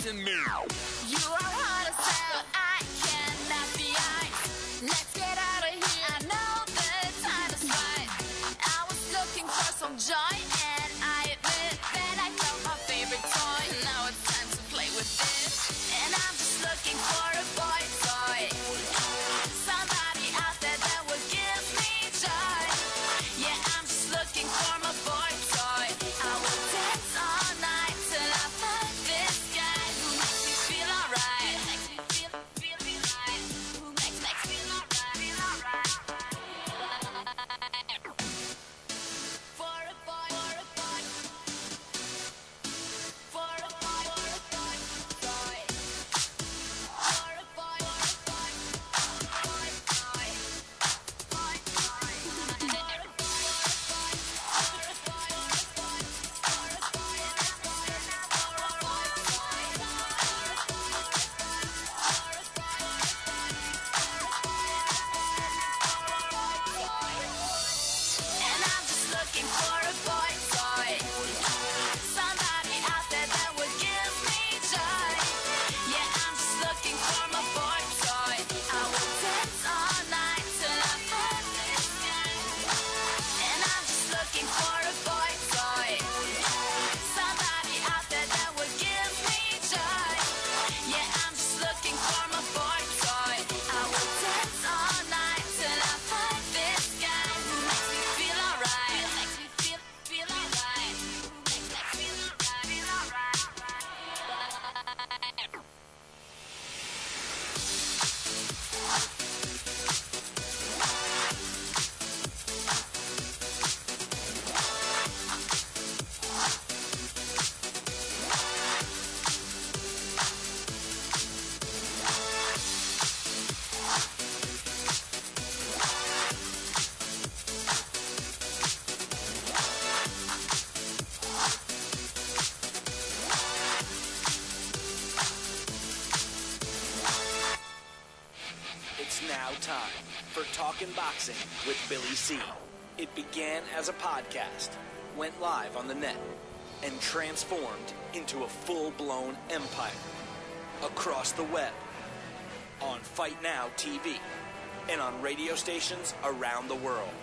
boxing me. You are hot as hell, I cannot be eyed. Let's get out of here, I know the time is right. I was looking for some joy, and I admit that I found my favorite toy. Now it's time to play with it, and I'm just looking for a boy toy. Somebody out there that will give me joy. Yeah, I'm just looking for my boy toy. I will dance all night till I find this guy who makes me feel alright. Makes me feel right. Who makes me feel alright, feel alright. For a boy, for a boy. For a boy, for a boy, toy. For a boy, for a boy, boy, toy. Boy, toy. For a boy, for a boy, for a boy, for a boy, and I'm just looking for a boy toy. Somebody out there that would give me joy. Yeah, I'm just looking for my boy toy. I will dance all night till I find this guy. And I'm just looking for a boy toy. Somebody out there that would give me joy. Yeah, I'm just looking for my boy toy. I will dance all night till I find this guy who makes me feel alright. Makes me feel alright. Makes me feel alright, feel alright. It's now time for Talkin' Boxing with Billy C. It began as a podcast, went live on the net, and transformed into a full-blown empire. Across the web, on Fight Now TV, and on radio stations around the world.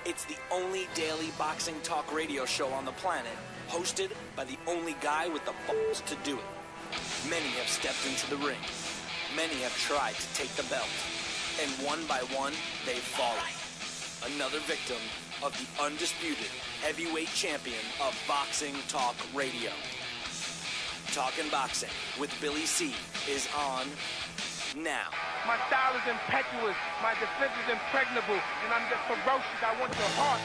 It's the only daily boxing talk radio show on the planet, hosted by the only guy with the balls to do it. Many have stepped into the ring. Many have tried to take the belt. And one by one, they've fallen. Another victim of the undisputed heavyweight champion of boxing talk radio. Talkin' Boxing with Billy C is on now. My style is impetuous, my defense is impregnable, and I'm just ferocious. I want your heart.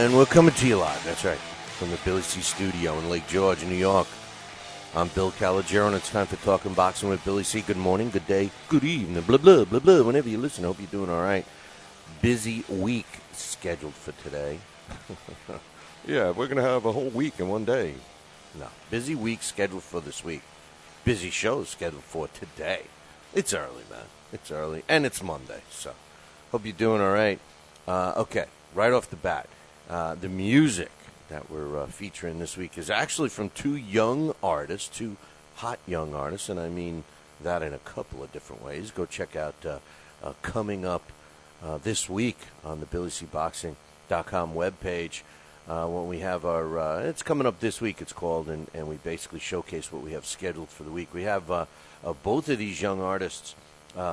And we're coming to you live, that's right, from the Billy C studio in Lake George, New York. I'm Bill Calogero, and it's time for Talking Boxing with Billy C. Good morning, good day, good evening, blah, blah, blah, blah. Whenever you listen, I hope you're doing all right. Busy week scheduled for today. Yeah, we're going to have a whole week in one day. No, busy week scheduled for this week. Busy shows scheduled for today. It's early, man. It's early, and it's Monday, so hope you're doing all right. Okay, right off the bat, the music that we're featuring this week is actually from two young artists, two hot young artists, and I mean that in a couple of different ways. Go check out coming up this week on the BillyCBoxing.com webpage. When we have our, it's coming up this week, it's called, and we basically showcase what we have scheduled for the week. We have both of these young artists'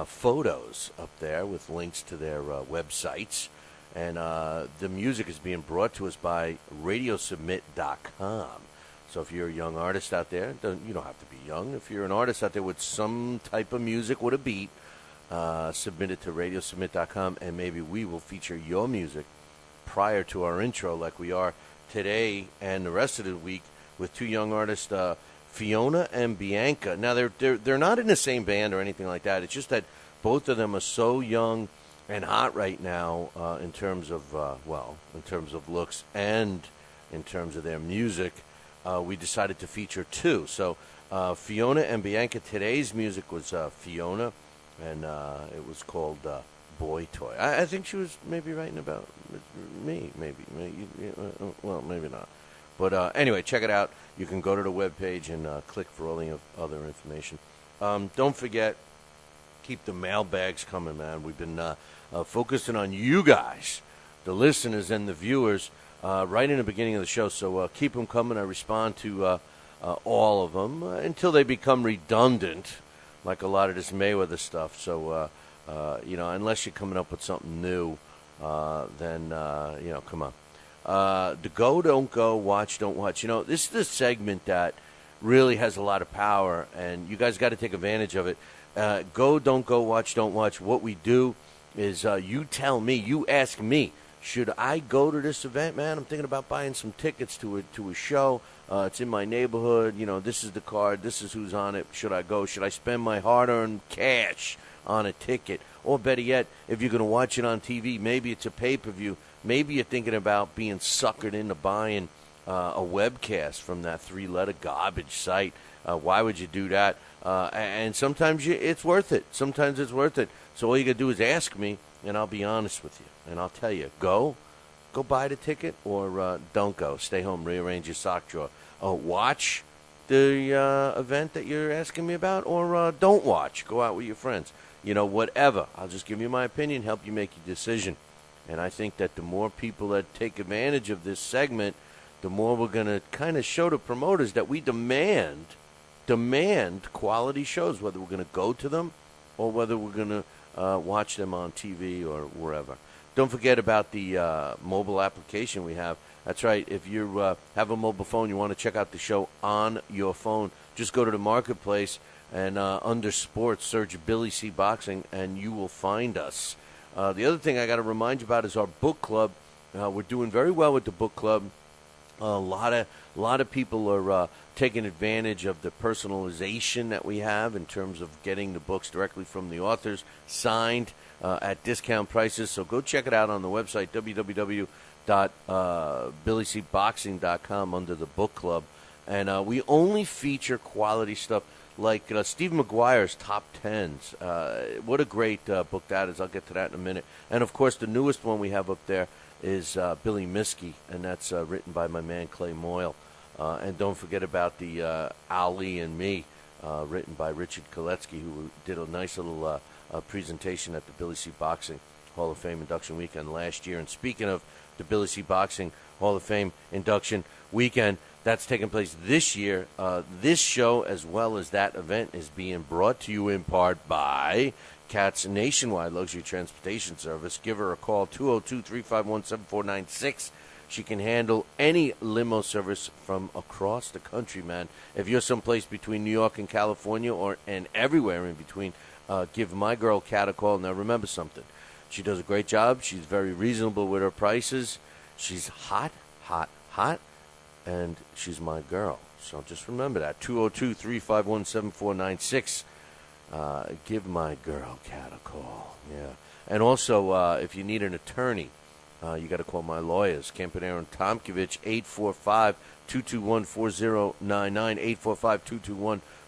photos up there with links to their websites. And the music is being brought to us by Radiosubmit.com. So if you're a young artist out there, you don't have to be young. If you're an artist out there with some type of music with a beat, submit it to Radiosubmit.com, and maybe we will feature your music prior to our intro like we are today and the rest of the week with two young artists, Fiona and Bianca. Now, they're not in the same band or anything like that. It's just that both of them are so young and hot right now in terms of, in terms of looks and in terms of their music. We decided to feature two. So Fiona and Bianca, today's music was Fiona, and it was called boy toy. I think she was maybe writing about me, maybe. Well, maybe not. But anyway, check it out. You can go to the webpage and click for all the other information. Don't forget, keep the mailbags coming, man. We've been focusing on you guys, the listeners and the viewers, right in the beginning of the show. So keep them coming. I respond to all of them until they become redundant, like a lot of this Mayweather stuff. So, unless you're coming up with something new, then, come on. The go, don't go, watch, don't watch. This is the segment that really has a lot of power, and you guys got to take advantage of it. Go, don't go, watch, don't watch. What we do is you tell me, you ask me, should I go to this event, man? I'm thinking about buying some tickets to a show. It's in my neighborhood. This is the card. This is who's on it. Should I go? Should I spend my hard-earned cash on a ticket? Or better yet, if you're going to watch it on TV, maybe it's a pay-per-view. Maybe you're thinking about being suckered into buying a webcast from that 3-letter garbage site. Why would you do that? And sometimes it's worth it. Sometimes it's worth it. So all you got to do is ask me, and I'll be honest with you. And I'll tell you, go buy the ticket, or don't go. Stay home, rearrange your sock drawer. Watch the event that you're asking me about, or don't watch. Go out with your friends. Whatever. I'll just give you my opinion, help you make your decision. And I think that the more people that take advantage of this segment, the more we're going to kind of show the promoters that we demand quality shows, whether we're going to go to them or whether we're going to watch them on TV or wherever. Don't forget about the mobile application we have. That's right. If you have a mobile phone, you want to check out the show on your phone, just go to the marketplace and under sports, search Billy C. Boxing, and you will find us. The other thing I got to remind you about is our book club. We're doing very well with the book club. A lot of people are taking advantage of the personalization that we have in terms of getting the books directly from the authors, signed at discount prices. So go check it out on the website, www.billycboxing.com, under the book club. And we only feature quality stuff like Steve McGuire's Top Tens. What a great book that is. I'll get to that in a minute. And, of course, the newest one we have up there is Billy Miskey, and that's written by my man Clay Moyle. And don't forget about the Ali and Me, written by Richard Koletsky, who did a nice little presentation at the Billy C. Boxing Hall of Fame induction weekend last year. And speaking of the Billy C. Boxing Hall of Fame induction weekend, that's taking place this year. This show, as well as that event, is being brought to you in part by Cat's Nationwide Luxury Transportation Service. Give her a call, 202-351-7496. She can handle any limo service from across the country, man. If you're someplace between New York and California and everywhere in between, give my girl Cat a call. Now, remember something. She does a great job. She's very reasonable with her prices. She's hot, and she's my girl. So just remember that, 202-351-7496. Give my girl Cat a call. Yeah. And also, if you need an attorney, you got to call my lawyers, Campanaro and Tomkovich, 845-221-4099,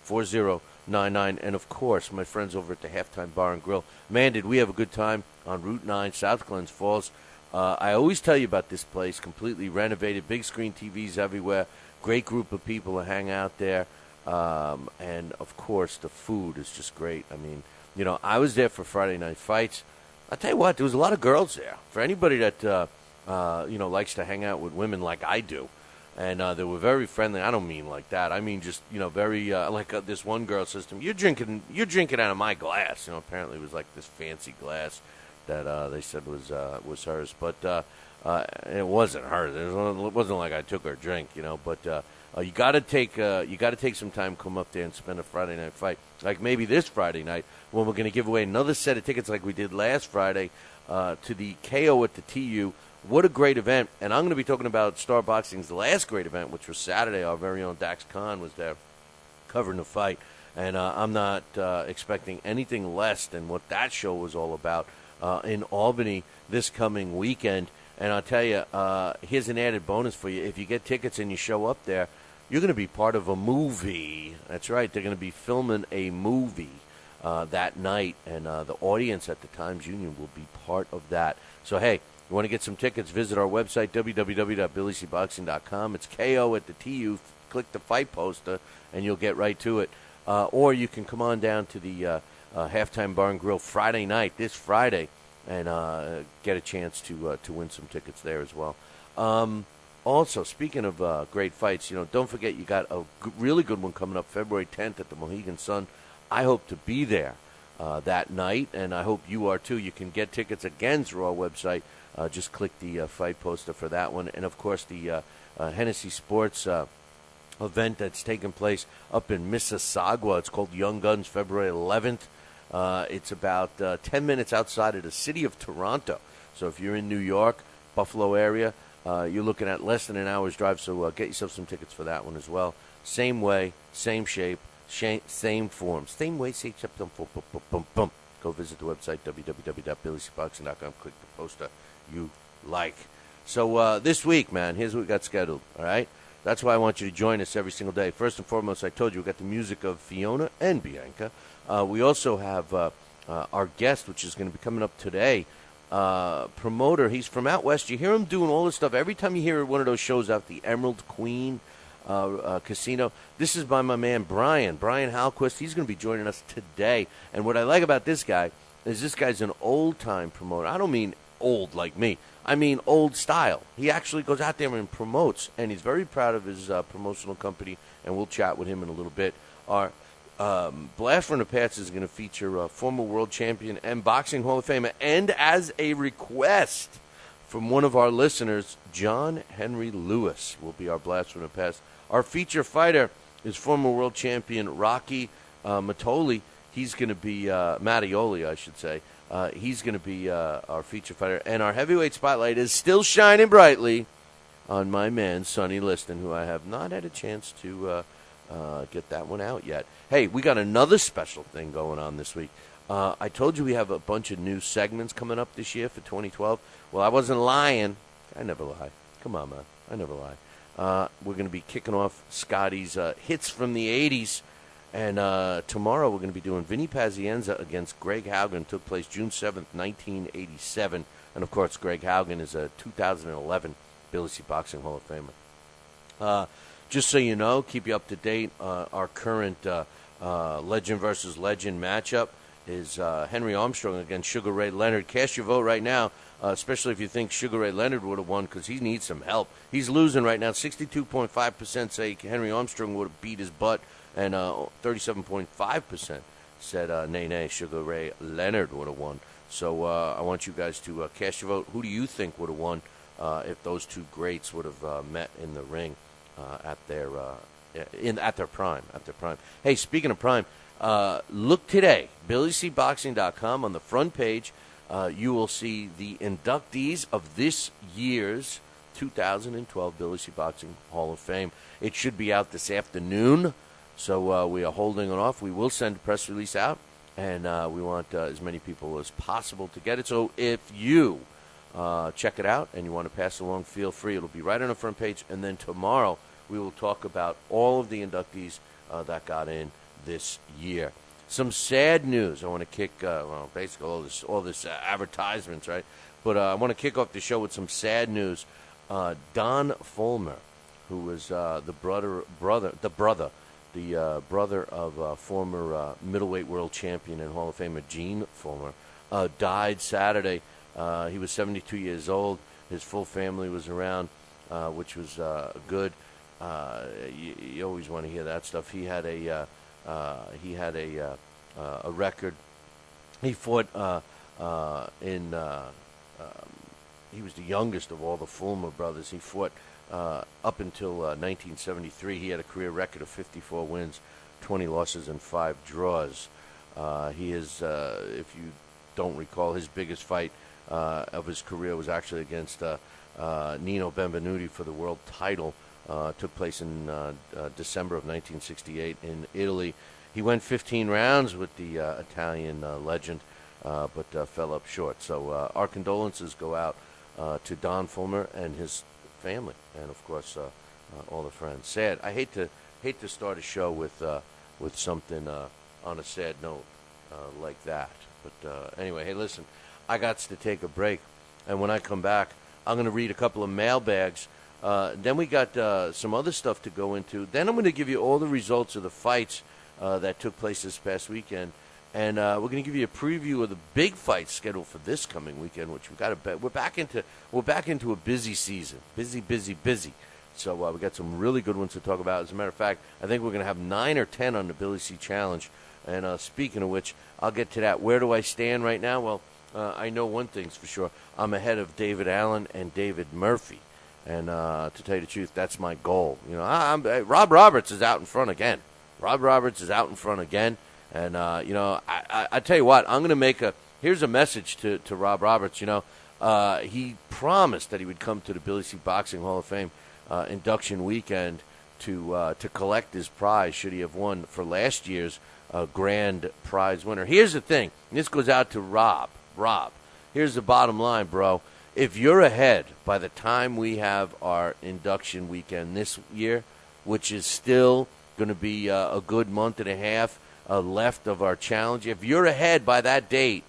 845-221-4099. And, of course, my friends over at the Halftime Bar and Grill. Man, did we have a good time on Route 9, South Glens Falls. I always tell you about this place, completely renovated, big screen TVs everywhere, great group of people to hang out there. And, of course, the food is just great. I mean, I was there for Friday Night Fights. I'll tell you what, there was a lot of girls there. For anybody that, likes to hang out with women like I do. And they were very friendly. I don't mean like that. I mean just, very, like this one girl says to me, you're drinking out of my glass. Apparently it was like this fancy glass that they said was hers. But it wasn't hers. It wasn't like I took her drink, But you got to take some time, come up there and spend a Friday night fight. Like maybe this Friday night when we're going to give away another set of tickets like we did last Friday to the KO at the TU. What a great event. And I'm going to be talking about Star Boxing's last great event, which was Saturday. Our very own Dax Khan was there covering the fight. And I'm not expecting anything less than what that show was all about in Albany this coming weekend. And I'll tell you, here's an added bonus for you. If you get tickets and you show up there, you're going to be part of a movie. That's right. They're going to be filming a movie that night, and the audience at the Times Union will be part of that. So, hey, you want to get some tickets, visit our website, www.billycboxing.com. It's KO at the TU. Click the fight poster, and you'll get right to it. Or you can come on down to the Halftime Bar and Grill Friday night, this Friday, and get a chance to win some tickets there as well. Also, speaking of great fights, don't forget you got a really good one coming up February 10th at the Mohegan Sun. I hope to be there that night, and I hope you are too. You can get tickets again through our website. Just click the fight poster for that one. And, of course, the Hennessy Sports event that's taking place up in Mississauga. It's called Young Guns, February 11th. It's about 10 minutes outside of the city of Toronto. So if you're in New York, Buffalo area, you're looking at less than an hour's drive, so get yourself some tickets for that one as well. Same way, same shape, same form. Same way, same shape. Go visit the website, www.billycboxing.com. Click the poster you like. So this week, man, here's what we got scheduled, all right? That's why I want you to join us every single day. First and foremost, I told you, we got the music of Fiona and Bianca. We also have our guest, which is going to be coming up today, promoter. He's from out west. You hear him doing all this stuff. Every time you hear one of those shows out, the Emerald Queen Casino, this is by my man Brian Halquist. He's going to be joining us today. And what I like about this guy is this guy's an old-time promoter. I don't mean old like me. I mean old style. He actually goes out there and promotes, and he's very proud of his promotional company, and we'll chat with him in a little bit. Our Blast from the Past is going to feature former world champion and boxing Hall of Famer, and as a request from one of our listeners, John Henry Lewis will be our Blast from the Past. Our feature fighter is former world champion Rocky Mattioli. He's going to be Mattioli, I should say. He's going to be our feature fighter. And our heavyweight spotlight is still shining brightly on my man, Sonny Liston, who I have not had a chance to get that one out yet. Hey, we got another special thing going on this week. I told you we have a bunch of new segments coming up this year for 2012. Well, I wasn't lying. I never lie. Come on, man. I never lie. We're going to be kicking off Scotty's hits from the 80s. And tomorrow we're going to be doing Vinny Pazienza against Greg Haugen. Took place June 7th, 1987. And, of course, Greg Haugen is a 2011 Billy C. Boxing Hall of Famer. Just so you know, keep you up to date, our current legend versus legend matchup is Henry Armstrong against Sugar Ray Leonard. Cast your vote right now, especially if you think Sugar Ray Leonard would have won, because he needs some help. He's losing right now. 62.5% say Henry Armstrong would have beat his butt, and 37.5% said, nay, Sugar Ray Leonard would have won. So I want you guys to cast your vote. Who do you think would have won if those two greats would have met in the ring at their prime? Hey, speaking of prime, look today, BillyCBoxing.com. On the front page, you will see the inductees of this year's 2012 Billy C. Boxing Hall of Fame. It should be out this afternoon. So we are holding it off. We will send a press release out, and we want as many people as possible to get it. So if you check it out and you want to pass it along, feel free. It'll be right on the front page. And then tomorrow we will talk about all of the inductees that got in this year. Some sad news. I want to kick, basically all this advertisements, right? But I want to kick off the show with some sad news. Don Fulmer, who was the brother of former middleweight world champion and Hall of Famer Gene Fulmer, died Saturday. He was 72 years old. His full family was around, which was good. You always want to hear that stuff. He had a record. He fought he was the youngest of all the Fulmer brothers. He fought up until 1973. He had a career record of 54 wins, 20 losses, and 5 draws. He is, if you don't recall, his biggest fight of his career was actually against Nino Benvenuti for the world title. Took place in December of 1968 in Italy. He went 15 rounds with the Italian legend, but fell up short. So our condolences go out to Don Fulmer and his family, and of course all the friends. Sad. I hate to start a show with something on a sad note. like that. But anyway, hey, listen, I got to take a break, and when I come back, I'm going to read a couple of mailbags. Then we got some other stuff to go into. Then I'm going to give you all the results of the fights that took place this past weekend. And we're going to give you a preview of the big fights scheduled for this coming weekend, which we got to bet. We're back into a busy season, busy. So we got some really good ones to talk about. As a matter of fact, I think we're going to have 9 or 10 on the Billy C Challenge. And speaking of which, I'll get to that. Where do I stand right now? Well, I know one thing's for sure. I'm ahead of David Allen and David Murphy. And to tell you the truth, that's my goal. You know, Rob Roberts is out in front again. And, you know, I tell you what, I'm going to make here's a message to Rob Roberts. You know, he promised that he would come to the Billy C Boxing Hall of Fame induction weekend to collect his prize, should he have won for last year's grand prize winner. Here's the thing. This goes out to Rob. Rob, here's the bottom line, bro. If you're ahead by the time we have our induction weekend this year, which is still going to be a good month and a half left of our challenge, if you're ahead by that date,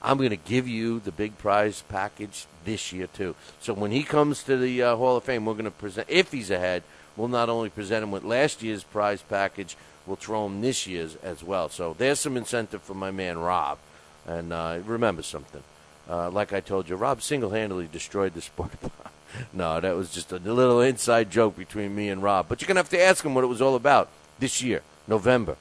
I'm going to give you the big prize package this year too. So when he comes to the Hall of Fame, we're going to present, if he's ahead, we'll not only present him with last year's prize package, we'll throw him this year's as well. So there's some incentive for my man Rob. And remember something. Like I told you, Rob single-handedly destroyed the sport. No, that was just a little inside joke between me and Rob. But you're going to have to ask him what it was all about this year, November,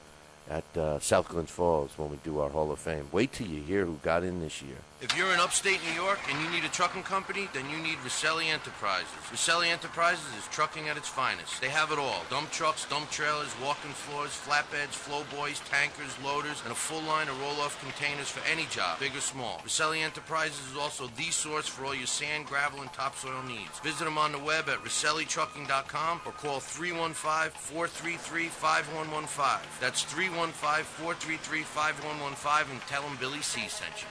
at South Glens Falls when we do our Hall of Fame. Wait till you hear who got in this year. If you're in upstate New York and you need a trucking company, then you need Roselli Enterprises. Roselli Enterprises is trucking at its finest. They have it all. Dump trucks, dump trailers, walk-in floors, flatbeds, flowboys, tankers, loaders, and a full line of roll-off containers for any job, big or small. Roselli Enterprises is also the source for all your sand, gravel, and topsoil needs. Visit them on the web at RoselliTrucking.com or call 315-433-5115. That's 315-433-5115 and tell them Billy C sent you.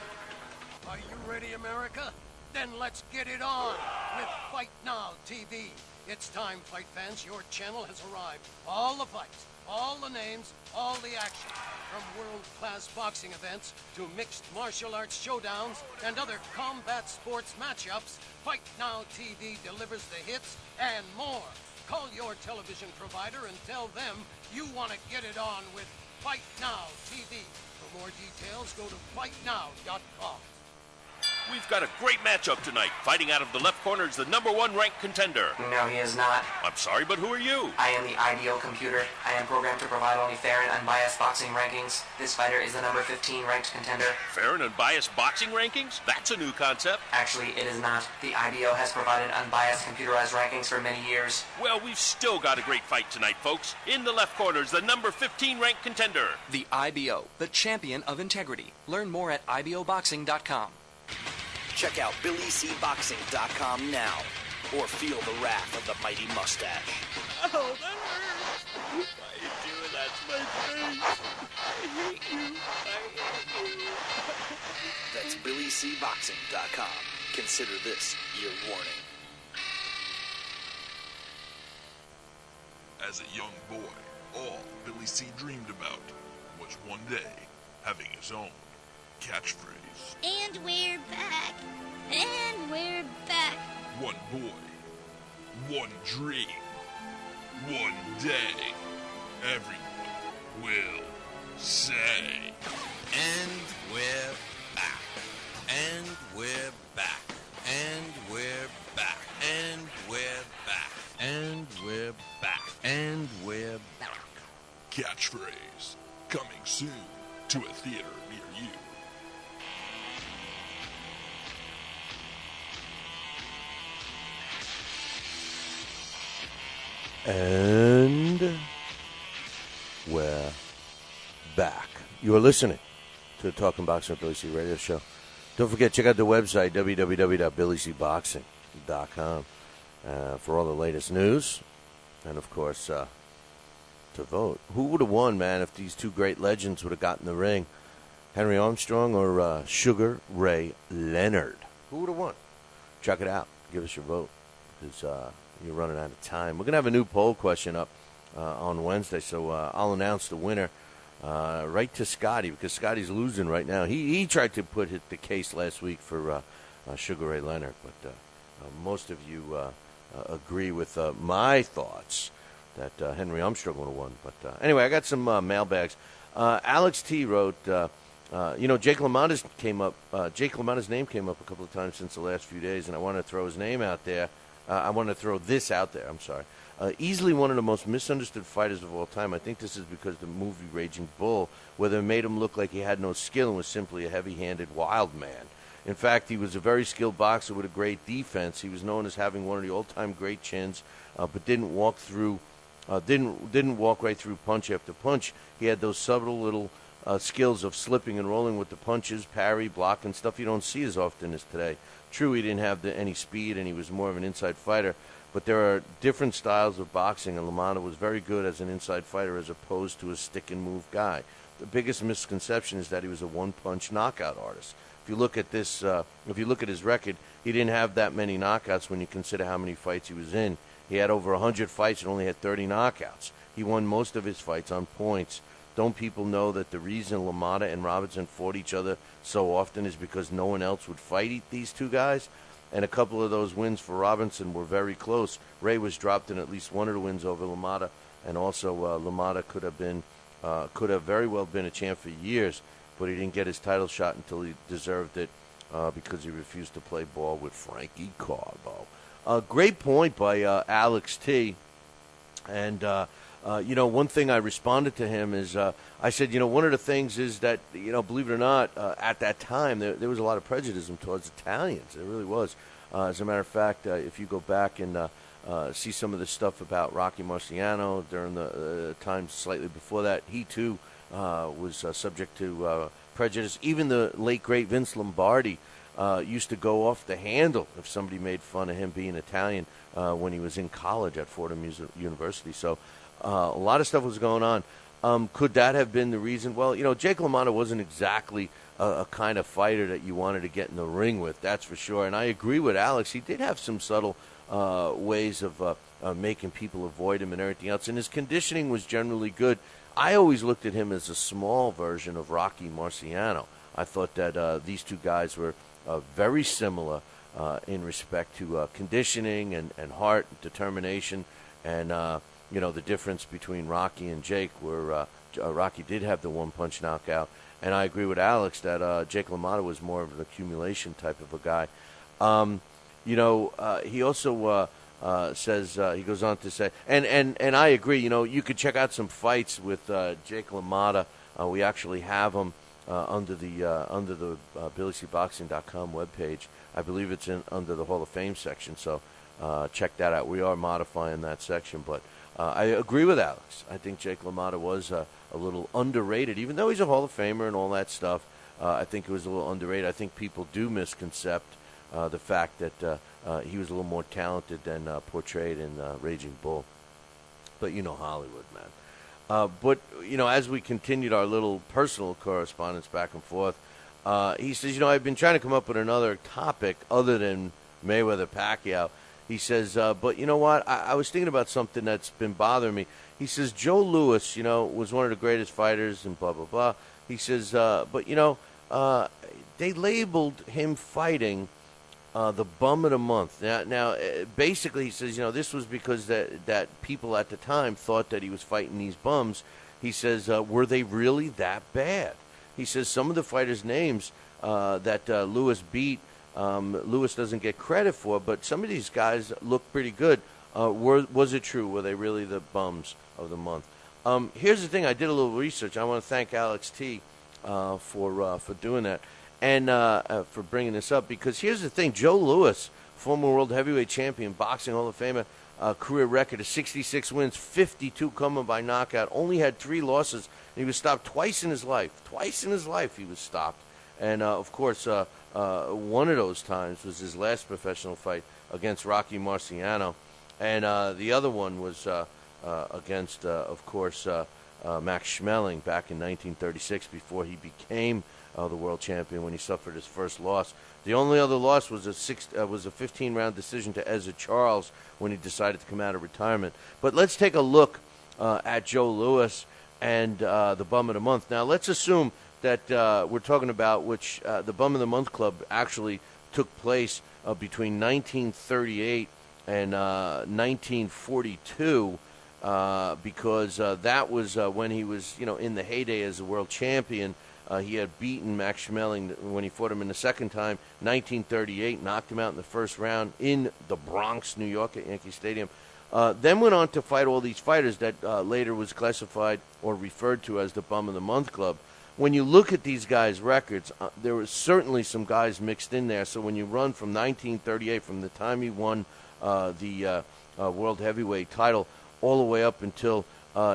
Are you ready, America? Then let's get it on with Fight Now TV. It's time, fight fans. Your channel has arrived. All the fights, all the names, all the action. From world-class boxing events to mixed martial arts showdowns and other combat sports matchups, Fight Now TV delivers the hits and more. Call your television provider and tell them you want to get it on with Fight Now TV. For more details, go to fightnow.com. We've got a great matchup tonight. Fighting out of the left corner is the #1 ranked contender. No, he is not. I'm sorry, but who are you? I am the ideal computer. I am programmed to provide only fair and unbiased boxing rankings. This fighter is the number 15 ranked contender. Fair and unbiased boxing rankings? That's a new concept. Actually, it is not. The IBO has provided unbiased computerized rankings for many years. Well, we've still got a great fight tonight, folks. In the left corner is the number 15 ranked contender. The IBO, the champion of integrity. Learn more at iboboxing.com. Check out BillyCBoxing.com now, or feel the wrath of the mighty mustache. Oh, that hurts. Why are you doing that to my face? I hate you. That's BillyCBoxing.com. Consider this your warning. As a young boy, all Billy C dreamed about was one day having his own catchphrase. And we're back. And we're back. One boy, one dream, one day, everyone will say. And we're back. And we're back. And we're back. And we're back. And we're back. And we're back. Catchphrase, coming soon to a theater near you. And we're back. You are listening to the Talking Boxing with Billy C radio show. Don't forget, check out the website, www.billycboxing.com, for all the latest news. And, of course, to vote. Who would have won, man, if these two great legends would have gotten in the ring? Henry Armstrong or Sugar Ray Leonard? Who would have won? Check it out. Give us your vote, because you're running out of time. We're going to have a new poll question up on Wednesday, so I'll announce the winner right to Scotty, because Scotty's losing right now. He tried to put the case last week for Sugar Ray Leonard, but most of you agree with my thoughts that Henry Armstrong would have won. But anyway, I got some mailbags. Alex T. wrote, Jake LaMotta's came up. Jake LaMotta's name came up a couple of times since the last few days, and I want to throw his name out there. I want to throw this out there. I'm sorry. Easily one of the most misunderstood fighters of all time. I think this is because the movie Raging Bull, where they made him look like he had no skill and was simply a heavy-handed wild man. In fact, he was a very skilled boxer with a great defense. He was known as having one of the all-time great chins, but didn't walk right through punch after punch. He had those subtle little skills of slipping and rolling with the punches, parry, block, and stuff you don't see as often as today. True, he didn't have any speed, and he was more of an inside fighter, but there are different styles of boxing, and LaMotta was very good as an inside fighter as opposed to a stick-and-move guy. The biggest misconception is that he was a one-punch knockout artist. If you look at this, if you look at his record, he didn't have that many knockouts when you consider how many fights he was in. He had over 100 fights and only had 30 knockouts. He won most of his fights on points. Don't people know that the reason LaMotta and Robinson fought each other so often is because no one else would fight these two guys? And a couple of those wins for Robinson were very close. Ray was dropped in at least one of the wins over LaMotta, and also LaMotta could have very well been a champ for years, but he didn't get his title shot until he deserved it because he refused to play ball with Frankie Carbo. Great point by Alex T. And, one thing I responded to him is I said, one of the things is that, believe it or not, at that time there was a lot of prejudice towards Italians. There really was. As a matter of fact, if you go back and see some of the stuff about Rocky Marciano during the time slightly before that, he too was subject to prejudice. Even the late, great Vince Lombardi used to go off the handle if somebody made fun of him being Italian when he was in college at Fordham University. So a lot of stuff was going on. Could that have been the reason? Well, Jake LaMotta wasn't exactly a kind of fighter that you wanted to get in the ring with, that's for sure. And I agree with Alex. He did have some subtle ways of making people avoid him and everything else. And his conditioning was generally good. I always looked at him as a small version of Rocky Marciano. I thought that these two guys were very similar in respect to conditioning and heart, and determination, and the difference between Rocky and Jake, where Rocky did have the one-punch knockout, and I agree with Alex that Jake LaMotta was more of an accumulation type of a guy. He also says, he goes on to say, and I agree, you could check out some fights with Jake LaMotta. We actually have them under the BillyCBoxing.com webpage. I believe it's under the Hall of Fame section, so check that out. We are modifying that section, but I agree with Alex. I think Jake LaMotta was a little underrated, even though he's a Hall of Famer and all that stuff. I think it was a little underrated. I think people do misconcept the fact that he was a little more talented than portrayed in Raging Bull. But Hollywood, man. But as we continued our little personal correspondence back and forth, he says, I've been trying to come up with another topic other than Mayweather-Pacquiao. He says, but you know what? I was thinking about something that's been bothering me. He says, Joe Louis, was one of the greatest fighters and blah, blah, blah. He says, but, they labeled him fighting the bum of the month. Now, basically, he says, this was because that people at the time thought that he was fighting these bums. He says, were they really that bad? He says some of the fighters' names that Louis beat, Louis doesn't get credit for, but some of these guys look pretty good. Was it true? Were they really the bums of the month? Here's the thing. I did a little research. I want to thank Alex T. For doing that and for bringing this up, because here's the thing. Joe Louis, former world heavyweight champion, boxing Hall of Famer, career record of 66 wins, 52 coming by knockout, only had 3 losses. And he was stopped twice in his life. Twice in his life he was stopped. And, of course, one of those times was his last professional fight against Rocky Marciano. And the other one was against, of course, Max Schmeling back in 1936 before he became the world champion, when he suffered his first loss. The only other loss was a 15-round decision to Ezra Charles when he decided to come out of retirement. But let's take a look at Joe Louis. and the Bum of the Month. Now, let's assume that we're talking about which the Bum of the Month Club actually took place between 1938 and 1942, because that was when he was, in the heyday as a world champion. He had beaten Max Schmeling when he fought him in the second time, 1938, knocked him out in the first round in the Bronx, New York, at Yankee Stadium. Then went on to fight all these fighters that later was classified or referred to as the Bum of the Month Club. When you look at these guys' records, there was certainly some guys mixed in there. So when you run from 1938, from the time he won the World Heavyweight title, all the way up until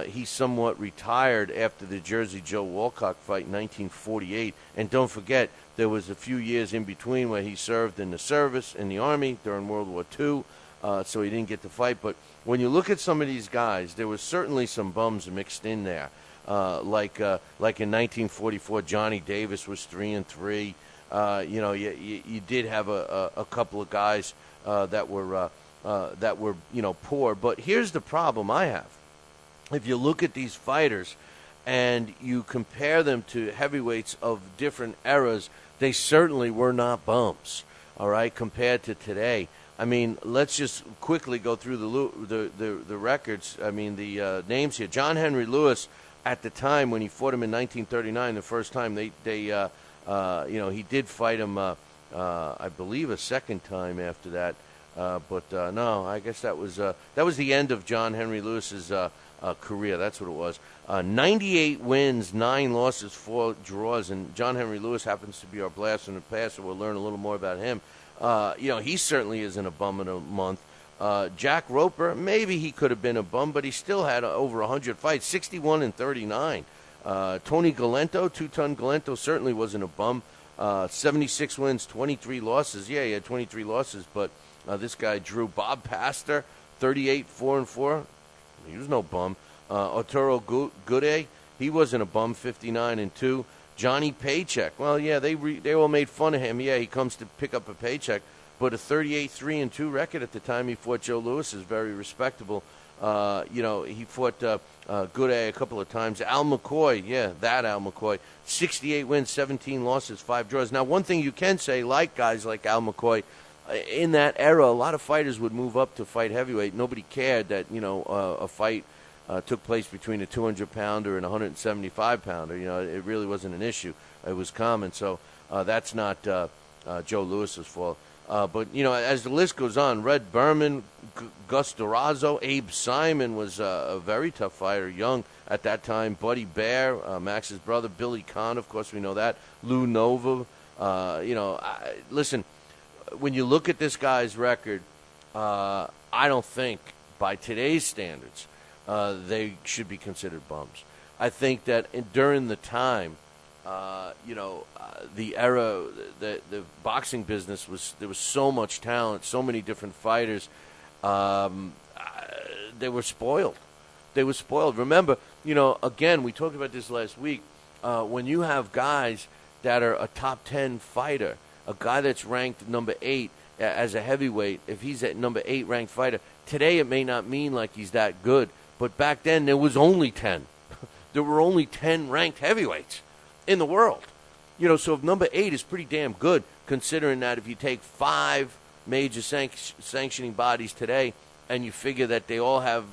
he somewhat retired after the Jersey Joe Walcott fight in 1948. And don't forget, there was a few years in between where he served in the service, in the Army, during World War II, so he didn't get to fight. But when you look at some of these guys, there was certainly some bums mixed in there. Like in 1944, Johnny Davis was 3-3. You did have a couple of guys that were poor. But here's the problem I have. If you look at these fighters and you compare them to heavyweights of different eras, they certainly were not bums. All right, compared to today. I mean, let's just quickly go through the records. I mean, the names here. John Henry Lewis, at the time when he fought him in 1939, the first time he did fight him, I believe, a second time after that. But no, I guess that was the end of John Henry Lewis's career. That's what it was. 98 wins, 9 losses, 4 draws, and John Henry Lewis happens to be our blast from the past, so we'll learn a little more about him. He certainly isn't a bum of the month. Jack Roper, maybe he could have been a bum, but he still had over 100 fights, 61-39. Tony Galento, 2-ton Galento, certainly wasn't a bum. 76 wins, 23 losses. Yeah, he had 23 losses, but this guy Drew. Bob Pastor, 38-4-4. He was no bum. Arturo Gude, he wasn't a bum, 59-2. Johnny Paycheck, well, yeah, they all made fun of him. Yeah, he comes to pick up a paycheck, but a 38-3-2 record at the time he fought Joe Louis is very respectable. He fought Gude a couple of times. Al McCoy, yeah, that Al McCoy, 68 wins, 17 losses, 5 draws. Now, one thing you can say, like guys like Al McCoy, in that era, a lot of fighters would move up to fight heavyweight. Nobody cared that, a fight took place between a 200-pounder and a 175-pounder. It really wasn't an issue. It was common. So that's not Joe Louis's fault. But, as the list goes on, Red Berman, Gus Durazo, Abe Simon was a very tough fighter, young at that time. Buddy Bear, Max's brother, Billy Kahn, of course we know that. Lou Nova. Listen, when you look at this guy's record, I don't think, by today's standards, they should be considered bums. I think that during the time, the era, the boxing business there was so much talent, so many different fighters. They were spoiled. They were spoiled. Remember, again, we talked about this last week. When you have guys that are a top 10 fighter, a guy that's ranked number 8 as a heavyweight, if he's at number 8 ranked fighter, today it may not mean like he's that good. But back then there was only 10. There were only 10 ranked heavyweights in the world. So if number 8 is pretty damn good, considering that if you take 5 major sanctioning bodies today and you figure that they all have,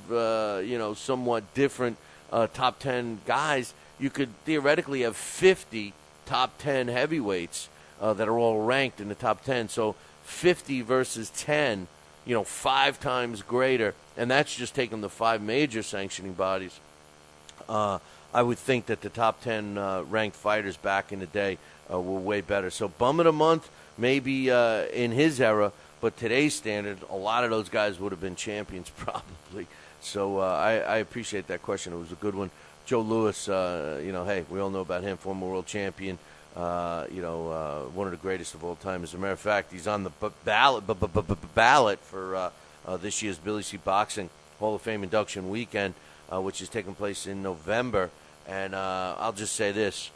somewhat different top 10 guys, you could theoretically have 50 top 10 heavyweights that are all ranked in the top 10. So 50 versus 10, 5 times greater, and that's just taking the 5 major sanctioning bodies. I would think that the top 10 ranked fighters back in the day were way better. So bum of the month, maybe in his era, but today's standard, a lot of those guys would have been champions probably. So I appreciate that question. It was a good one. Joe Louis, hey, we all know about him, former world champion. One of the greatest of all time. As a matter of fact, he's on the ballot for this year's Billy C. Boxing Hall of Fame induction weekend, which is taking place in November. And I'll just say this,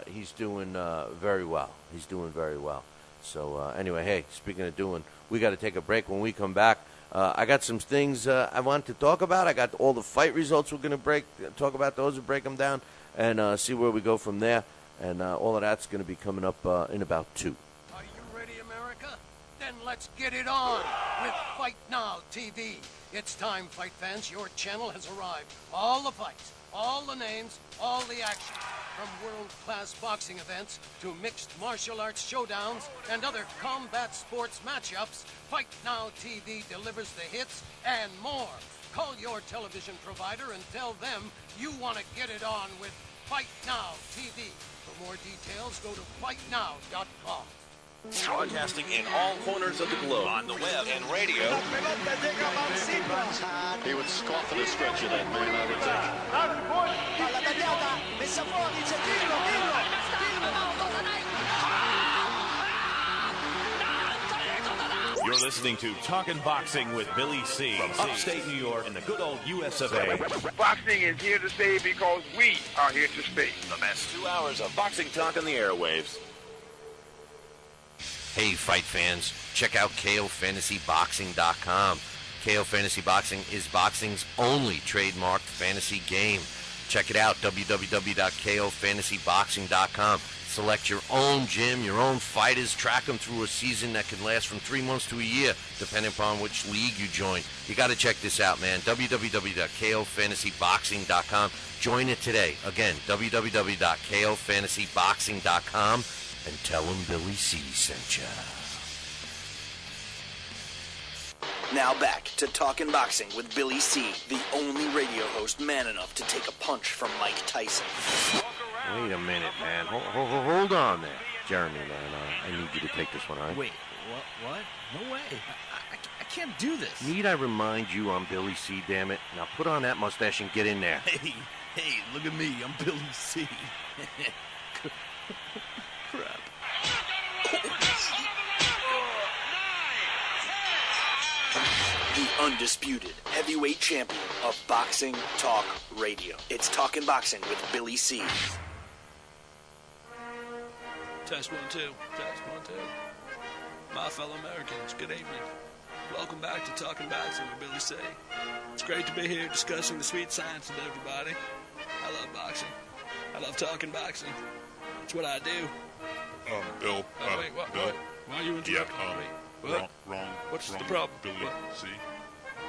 he's doing very well. He's doing very well. So anyway, hey, speaking of doing We got to take a break. When we come back, I got some things I want to talk about. I got all the fight results we're going to talk about those and break them down and see where we go from there. And all of that's going to be coming up in about 2. Are you ready, America? Then let's get it on with Fight Now TV. It's time, fight fans. Your channel has arrived. All the fights, all the names, all the action. From world-class boxing events to mixed martial arts showdowns and other combat sports matchups, Fight Now TV delivers the hits and more. Call your television provider and tell them you want to get it on with Fight Now TV. For more details, go to fightnow.com. Broadcasting in all corners of the globe, on the web and radio. He would scoff at a stretch of that man, I would think. You're listening to Talkin' Boxing with Billy C. from upstate New York in the good old US of A. Boxing is here to stay because we are here to stay. The best 2 hours of boxing talk on the airwaves. Hey, fight fans, check out KOFantasyBoxing.com. KO Fantasy Boxing is boxing's only trademarked fantasy game. Check it out, www.KOFantasyBoxing.com. Select your own gym, your own fighters, track them through a season that can last from 3 months to a year, depending upon which league you join. You got to check this out, man, www.KOFantasyBoxing.com. Join it today. Again, www.KOFantasyBoxing.com. And tell him Billy C sent ya. Now back to Talkin' Boxing with Billy C., the only radio host man enough to take a punch from Mike Tyson. Wait a minute, man. Hold on there. Jeremy, man, I need you to take this one, all right? Wait, what? No way. I can't do this. Need I remind you I'm Billy C, damn it? Now put on that mustache and get in there. Hey, look at me. I'm Billy C. Crap. The undisputed heavyweight champion of Boxing Talk Radio. It's Talkin' Boxing with Billy C. Test 1, 2. Test 1, 2. My fellow Americans, good evening. Welcome back to Talkin' Boxing with Billy C. It's great to be here discussing the sweet science with everybody. I love boxing. I love talking boxing. It's what I do. Bill. Wait, what? Bill. Why are you interrupting me? What? Wrong. What's wrong, the problem? Billy C.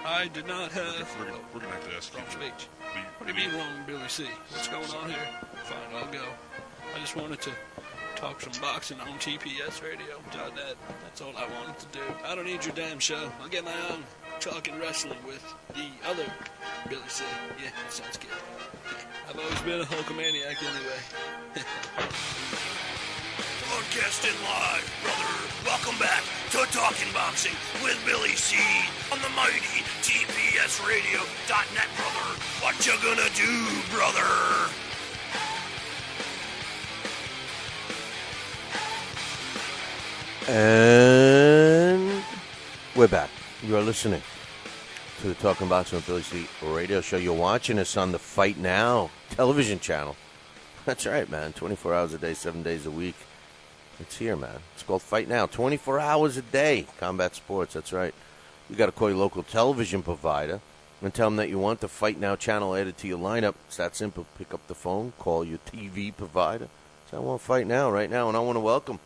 I did not have... We're gonna have to ask wrong you. speech. What do you mean wrong, Billy C? What's going on here? Fine, I'll go. I just wanted to talk some boxing on TPS radio.net. That's all I wanted to do. I don't need your damn show. I'll get my own talking wrestling with the other Billy C. Yeah, that sounds good. I've always been a Hulkamaniac anyway. Broadcasting live, brother. Welcome back to Talking Boxing with Billy C. on the mighty TPSradio.net, brother. What you gonna do, brother? And we're back. You're listening to the Talking Boxing with Billy C radio show. You're watching us on the Fight Now television channel. That's right, man. 24 hours a day, 7 days a week. It's here, man. It's called Fight Now. 24 hours a day. Combat sports, that's right. You got to call your local television provider and tell them that you want the Fight Now channel added to your lineup. It's that simple. Pick up the phone, call your TV provider. Say, I want Fight Now right now, and I want to welcome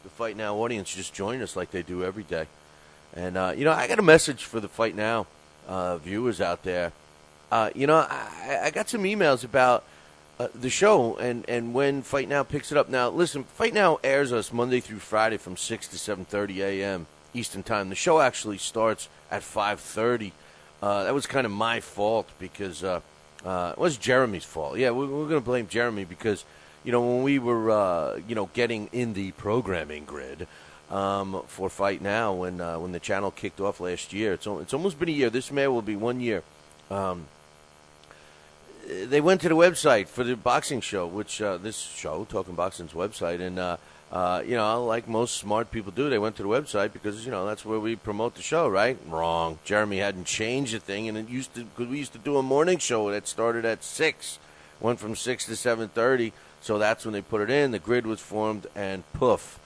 the Fight Now audience. Just join us like they do every day. And, I got a message for the Fight Now viewers out there. I got some emails about the show and when Fight Now picks it up. Now, listen, Fight Now airs us Monday through Friday from 6 to 7:30 a.m. Eastern Time. The show actually starts at 5:30. That was kind of my fault because it was Jeremy's fault. Yeah, we're going to blame Jeremy because, when we were, getting in the programming grid for Fight Now when the channel kicked off last year. It's almost been a year. This May will be 1 year. They went to the website for the boxing show, which this show, Talking Boxing's website, and, like most smart people do, they went to the website because, that's where we promote the show, right? Wrong. Jeremy hadn't changed the thing, and because we used to do a morning show that started at 6, went from 6 to 7:30, so that's when they put it in. The grid was formed, and poof,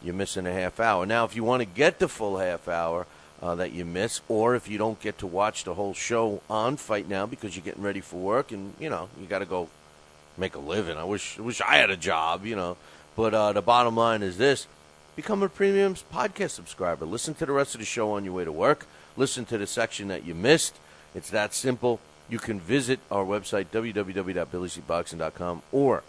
you're missing a half hour. Now, if you want to get the full half hour that you miss, or if you don't get to watch the whole show on Fight Now because you're getting ready for work and, you got to go make a living. I wish I had a job, But the bottom line is this. Become a premium podcast subscriber. Listen to the rest of the show on your way to work. Listen to the section that you missed. It's that simple. You can visit our website, www.billycboxing.com, or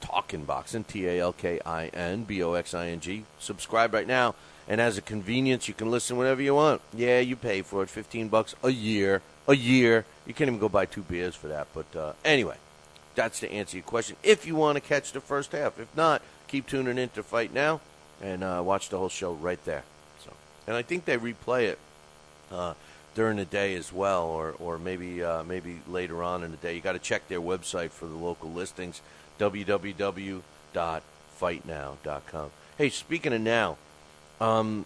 Talkin' Boxing, TALKINBOXING. Subscribe right now, and as a convenience, you can listen whenever you want. Yeah, you pay for it, $15 a year. You can't even go buy 2 beers for that. But anyway, that's to answer your question. If you want to catch the first half. If not, keep tuning in to Fight Now and watch the whole show right there. And I think they replay it during the day as well, or maybe later on in the day. You got to check their website for the local listings, www.fightnow.com. Hey, speaking of now, I'm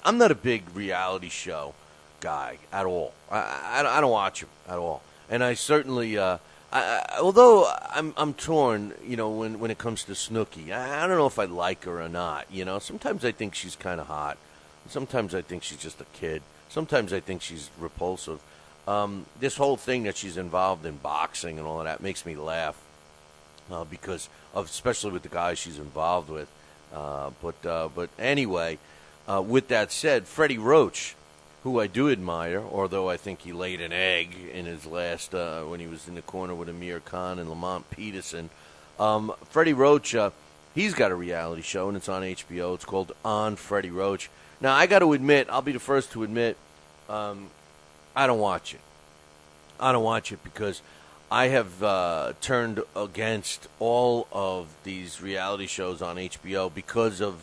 not a big reality show guy at all. I don't watch them at all, and I certainly, although I'm torn, when it comes to Snooki. I don't know if I like her or not. Sometimes I think she's kind of hot. Sometimes I think she's just a kid. Sometimes I think she's repulsive. This whole thing that she's involved in boxing and all of that makes me laugh because of, especially with the guys she's involved with. But anyway, with that said, Freddie Roach, who I do admire, although I think he laid an egg in his last when he was in the corner with Amir Khan and Lamont Peterson. Freddie Roach, he's got a reality show, and it's on HBO. It's called On Freddie Roach. Now, I got to admit, I'll be the first to admit, I don't watch it. I don't watch it because I have turned against all of these reality shows on HBO because of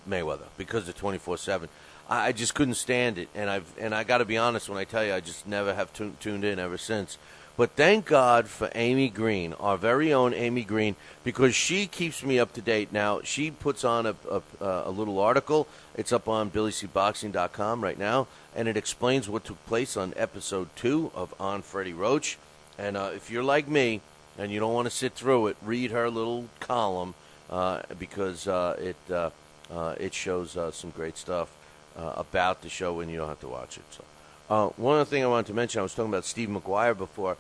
Mayweather, because of 24/7. I just couldn't stand it, and I got to be honest when I tell you, I just never have tuned in ever since. But thank God for Amy Green, our very own Amy Green, because she keeps me up to date. Now, she puts on a little article. It's up on BillyCBoxing.com right now, and it explains what took place on Episode 2 of On Freddie Roach. And if you're like me and you don't want to sit through it, read her little column because it shows some great stuff about the show, and you don't have to watch it. So. One other thing I wanted to mention, I was talking about Steve McGuire before.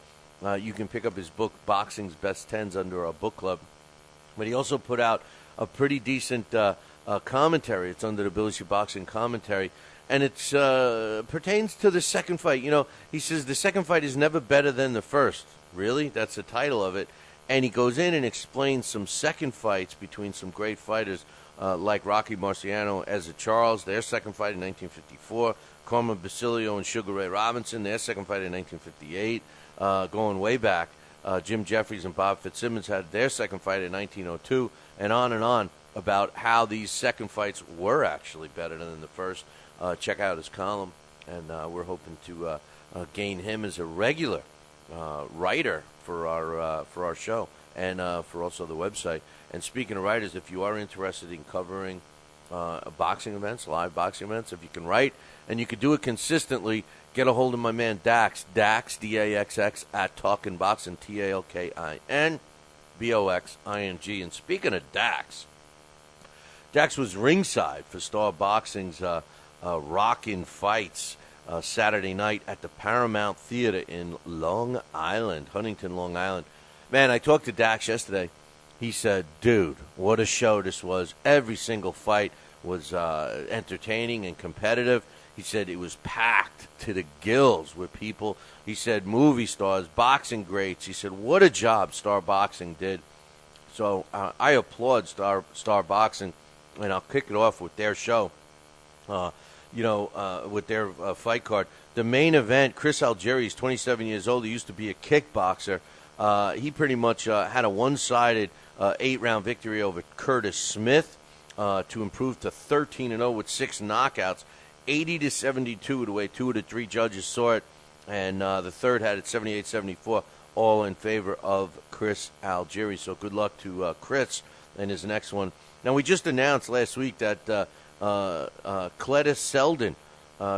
You can pick up his book, Boxing's Best Tens, under our book club. But he also put out a pretty decent commentary. It's under the Billy C. Boxing commentary. And it pertains to the second fight. He says the second fight is never better than the first. Really? That's the title of it. And he goes in and explains some second fights between some great fighters like Rocky Marciano, Ezra Charles, their second fight in 1954. Carmen Basilio and Sugar Ray Robinson, their second fight in 1958, going way back. Jim Jeffries and Bob Fitzsimmons had their second fight in 1902, and on about how these second fights were actually better than the first. Check out his column, and we're hoping to gain him as a regular writer for our show and for also the website. And speaking of writers, if you are interested in covering boxing events, live boxing events, if you can write and you can do it consistently, get a hold of my man Dax, Daxx, at Talkin' Boxing, TALKINBOXING. And speaking of Dax was ringside for Star Boxing's Rockin' Fights Saturday night at the Paramount Theater in Long Island, Huntington, Long Island. Man, I talked to Dax yesterday. He said, dude, what a show this was. Every single fight was entertaining and competitive. He said it was packed to the gills with people. He said movie stars, boxing greats. He said, what a job Star Boxing did. So I applaud Star Boxing, and I'll kick it off with their show, with their fight card. The main event, Chris Algieri is 27 years old. He used to be a kickboxer. He pretty much had a one-sided 8-round victory over Curtis Smith to improve to 13-0 with 6 knockouts, 80-72 the way 2 of the 3 judges saw it, and the third had it 78-74, all in favor of Chris Algieri. So good luck to Chris and his next one. Now, we just announced last week that Cletus Selden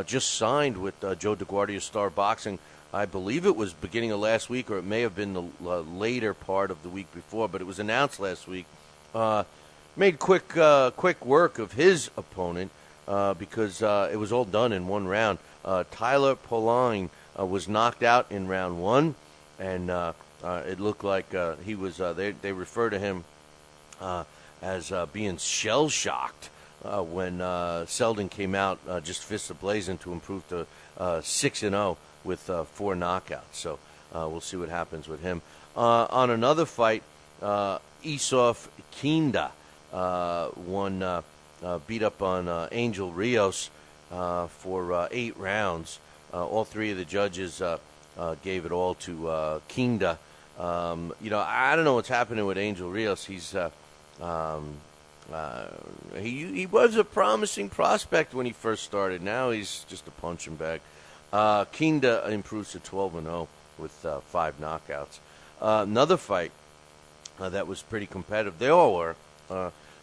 just signed with Joe DeGuardia's Star Boxing. I believe it was beginning of last week, or it may have been the later part of the week before, but it was announced last week. made quick work of his opponent because it was all done in one round. Tyler Poline was knocked out in round one, and it looked like he was. They refer to him as being shell-shocked when Selden came out just fists ablazing to improve to 6-0 with 4 knockouts. So we'll see what happens with him. On another fight, Issouf Kinda beat up on Angel Rios for 8 rounds. All 3 of the judges gave it all to Kinda. I don't know what's happening with Angel Rios. He's he was a promising prospect when he first started. Now he's just a punching bag. Kinda improves to 12-0 with 5 knockouts. Another fight that was pretty competitive. They all were.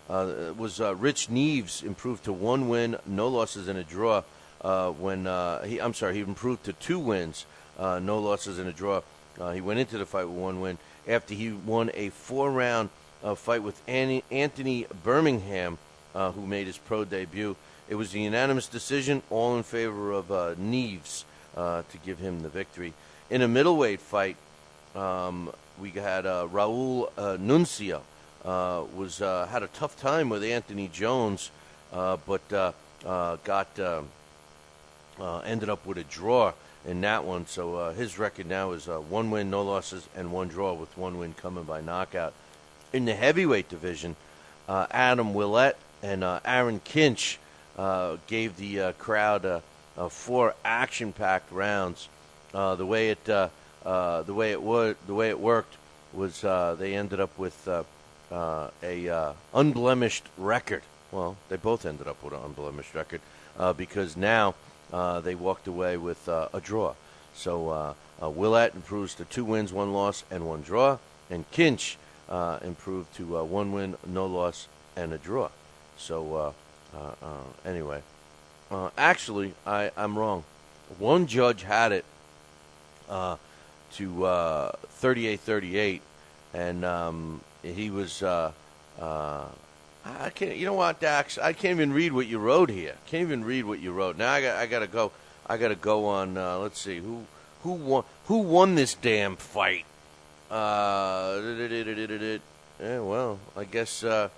Was Rich Neves improved to 1 win, no losses, and a draw. He improved to 2 wins, no losses, and a draw. He went into the fight with 1 win after he won a 4-round fight with Anthony Birmingham, who made his pro debut. It was a unanimous decision, all in favor of Neves to give him the victory. In a middleweight fight, we had Raul Nuncio. Had a tough time with Anthony Jones, but ended up with a draw in that one. So his record now is 1 win, no losses, and 1 draw, with 1 win coming by knockout. In the heavyweight division, Adam Willett and Aaron Kinch gave the crowd 4 action-packed rounds. The way it worked was they ended up with a unblemished record. Well, they both ended up with an unblemished record because now they walked away with a draw. So Willett improves to 2 wins, 1 loss, and 1 draw, and Kinch improved to 1 win, no loss, and a draw. So anyway, actually, I'm wrong. One judge had it to 38-38, and he was. I can't. You know what, Dax? I can't even read what you wrote here. Can't even read what you wrote. Now I gotta go. I gotta go on. Let's see who won this damn fight. Yeah, well, I guess I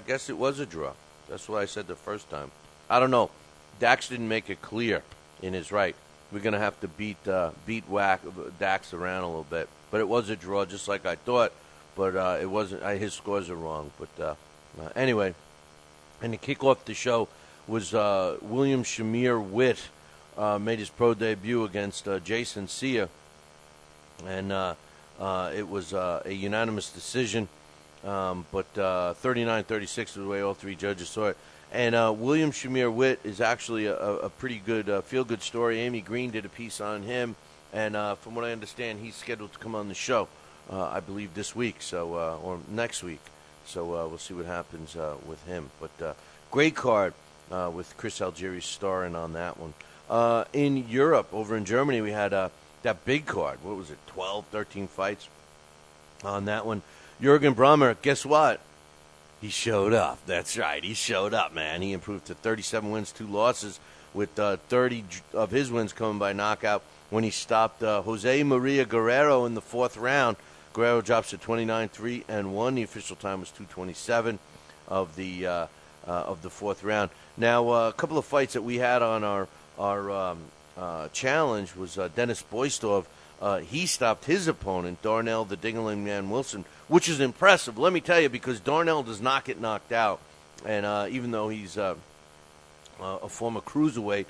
guess it was a draw. That's what I said the first time. I don't know. Dax didn't make it clear in his right. We're gonna have to beat Dax around a little bit. But it was a draw, just like I thought. But it wasn't. His scores are wrong. But anyway, and to kick off the show was William Shamir Witt made his pro debut against Jason Sia, and it was a unanimous decision. But 39-36 is the way all 3 judges saw it. And William Shamir Witt is actually a pretty good feel-good story. Amy Green did a piece on him. And from what I understand, he's scheduled to come on the show, I believe, this week, or next week. So we'll see what happens with him. But great card with Chris Algieri starring on that one. In Europe, over in Germany, we had that big card. What was it, 12, 13 fights on that one. Jürgen Brammer, guess what? He showed up. That's right. He showed up, man. He improved to 37 wins, 2 losses, with 30 of his wins coming by knockout. When he stopped Jose Maria Guerrero in the 4th round. Guerrero drops to 29-3-1. The official time was 2:27 of the 4th round. Now, a couple of fights that we had on our challenge was Dennis Boistov. He stopped his opponent, Darnell the Dingling Man Wilson, which is impressive. Let me tell you, because Darnell does not get knocked out. And even though he's a former cruiserweight,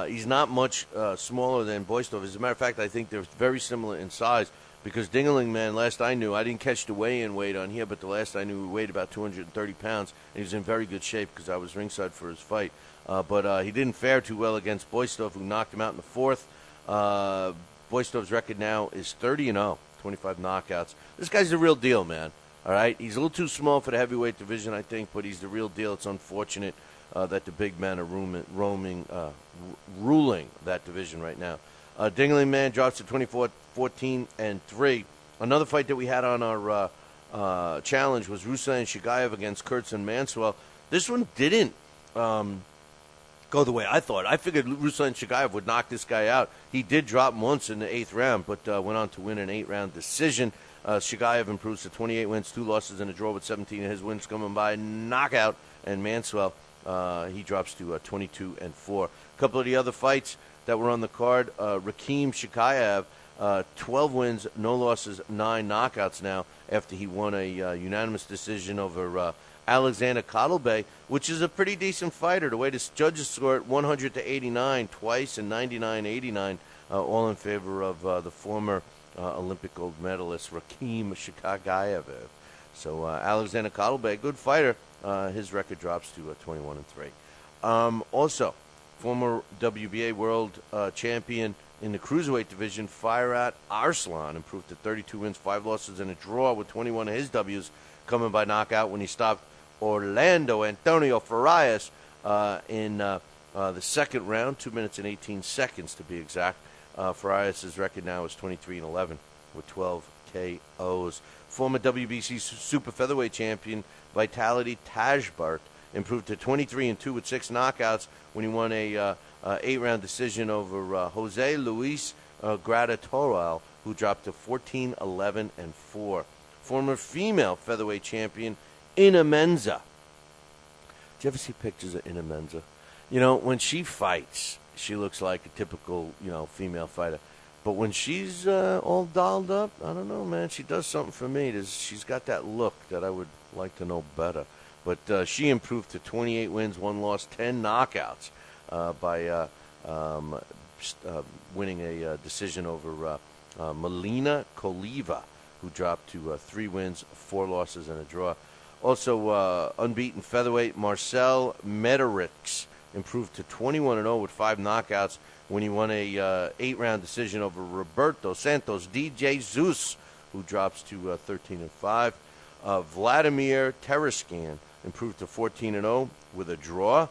he's not much smaller than Boistov. As a matter of fact, I think they're very similar in size, because Dingling Man, last I knew, I didn't catch the weigh-in weight on here, but the last I knew he weighed about 230 pounds, and he was in very good shape because I was ringside for his fight. But he didn't fare too well against Boistov, who knocked him out in the 4th. Boistov's record now is 30-0, 25 knockouts. This guy's the real deal, man. All right? He's a little too small for the heavyweight division, I think, but he's the real deal. It's unfortunate that the big men are ruling that division right now. Dingling Man drops to 24-14-3. Another fight that we had on our challenge was Ruslan Shagayev against Kurtzan Manswell. This one didn't go the way I thought. I figured Ruslan Shagayev would knock this guy out. He did drop him once in the 8th round, but went on to win an 8-round decision. Shagayev improves to 28 wins, 2 losses, and a draw, with 17 of his wins coming by knockout. And Manswell, he drops to 22-4. A couple of the other fights that were on the card, Rakim Shagayev, 12 wins, no losses, 9 knockouts now after he won a unanimous decision over Alexander Kotelbey, which is a pretty decent fighter. The way the judges score it, 100-89 twice and 99-89, all in favor of the former Olympic gold medalist Rakim Shagayev. So Alexander Kotelbey, good fighter. His record drops to 21-3. Also, former WBA world champion in the cruiserweight division, Firat Arslan, improved to 32 wins, 5 losses, and a draw, with 21 of his W's coming by knockout when he stopped Orlando Antonio Farias in the second round, 2 minutes and 18 seconds to be exact. Farias' record now is 23-11 with 12 KOs. Former WBC super featherweight champion Vitality Tajbart improved to 23-2 with 6 knockouts when he won a 8-round decision over Jose Luis Gratatoral, who dropped to 14-11-4. Former female featherweight champion Ina Menza. Did you ever see pictures of Ina Menza? You know, when she fights, she looks like a typical, female fighter. But when she's all dolled up, I don't know, man. She does something for me. She's got that look that I would like to know better. But she improved to 28 wins, 1 loss, 10 knockouts by winning a decision over Melina Koliva, who dropped to 3 wins, 4 losses, and a draw. Also, unbeaten featherweight Marcel Mederich improved to 21-0 with 5 knockouts when he won a 8-round decision over Roberto Santos DJ Zeus, who drops to 13-5. Vladimir Tereshkan improved to 14-0 with a draw,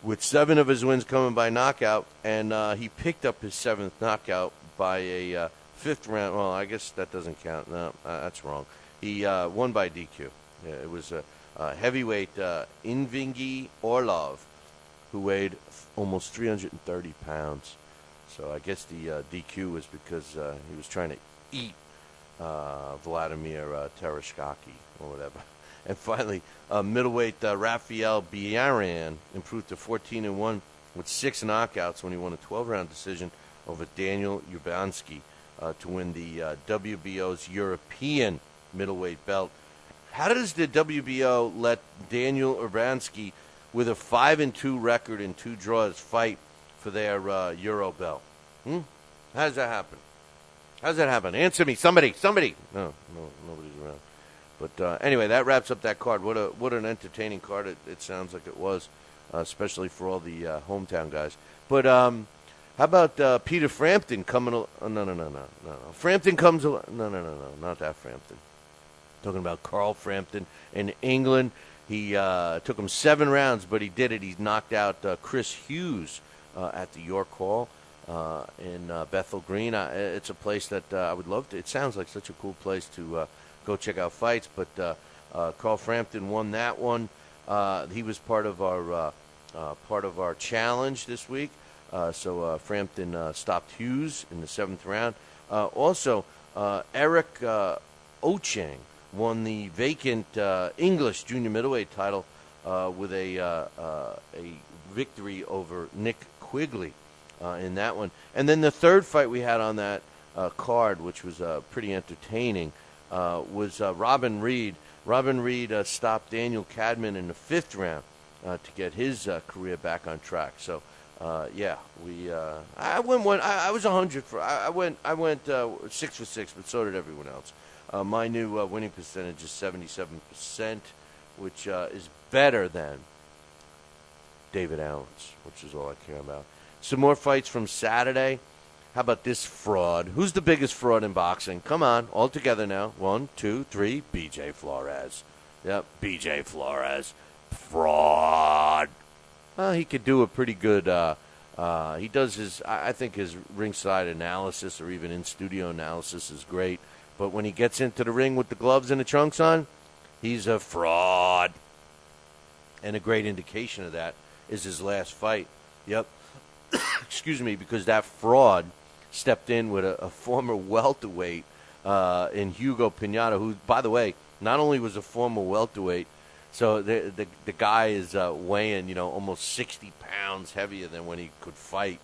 with 7 of his wins coming by knockout, and he picked up his 7th knockout by a 5th round. Well, I guess that doesn't count. No, that's wrong. He won by DQ. Yeah, it was a heavyweight Invingi Orlov, who weighed almost 330 pounds. So I guess the DQ was because he was trying to eat Vladimir Tereshkaki or whatever. And finally, middleweight Rafael Biaran improved to 14-1 with 6 knockouts when he won a 12-round decision over Daniel Urbanski to win the WBO's European middleweight belt. How does the WBO let Daniel Urbanski, with a 5-2 record and 2 draws, fight for their Euro belt? How does that happen? How does that happen? Answer me, somebody. No, nobody's around. But anyway, that wraps up that card. What an entertaining card it sounds like it was, especially for all the hometown guys. But how about Peter Frampton coming? No. Frampton comes. No, not that Frampton. Talking about Carl Frampton in England. He took him 7 rounds, but he did it. He knocked out Chris Hughes at the York Hall in Bethel Green. It's a place that I would love to. It sounds like such a cool place to go check out fights. But Carl Frampton won that one. He was part of our challenge this week. So Frampton stopped Hughes in the 7th round. Also, Eric Ochang won the vacant English junior middleweight title with a victory over Nick Quigley in that one. And then the third fight we had on that card, which was pretty entertaining, was Robin Reed. Robin Reed stopped Daniel Cadman in the 5th round to get his career back on track. So, I went one. I was 100 for. I went 6 for 6, but so did everyone else. My new winning percentage is 77%, which is better than David Allen's, which is all I care about. Some more fights from Saturday. How about this fraud? Who's the biggest fraud in boxing? Come on, all together now. 1, 2, 3. B.J. Flores. Yep, B.J. Flores. Fraud. Well, he could do a pretty good. He does his. I think his ringside analysis or even in studio analysis is great. But when he gets into the ring with the gloves and the trunks on, he's a fraud. And a great indication of that is his last fight. Yep. Excuse me, because that fraud stepped in with a former welterweight in Hugo Pinata, who, by the way, not only was a former welterweight, so the guy is weighing, almost 60 pounds heavier than when he could fight.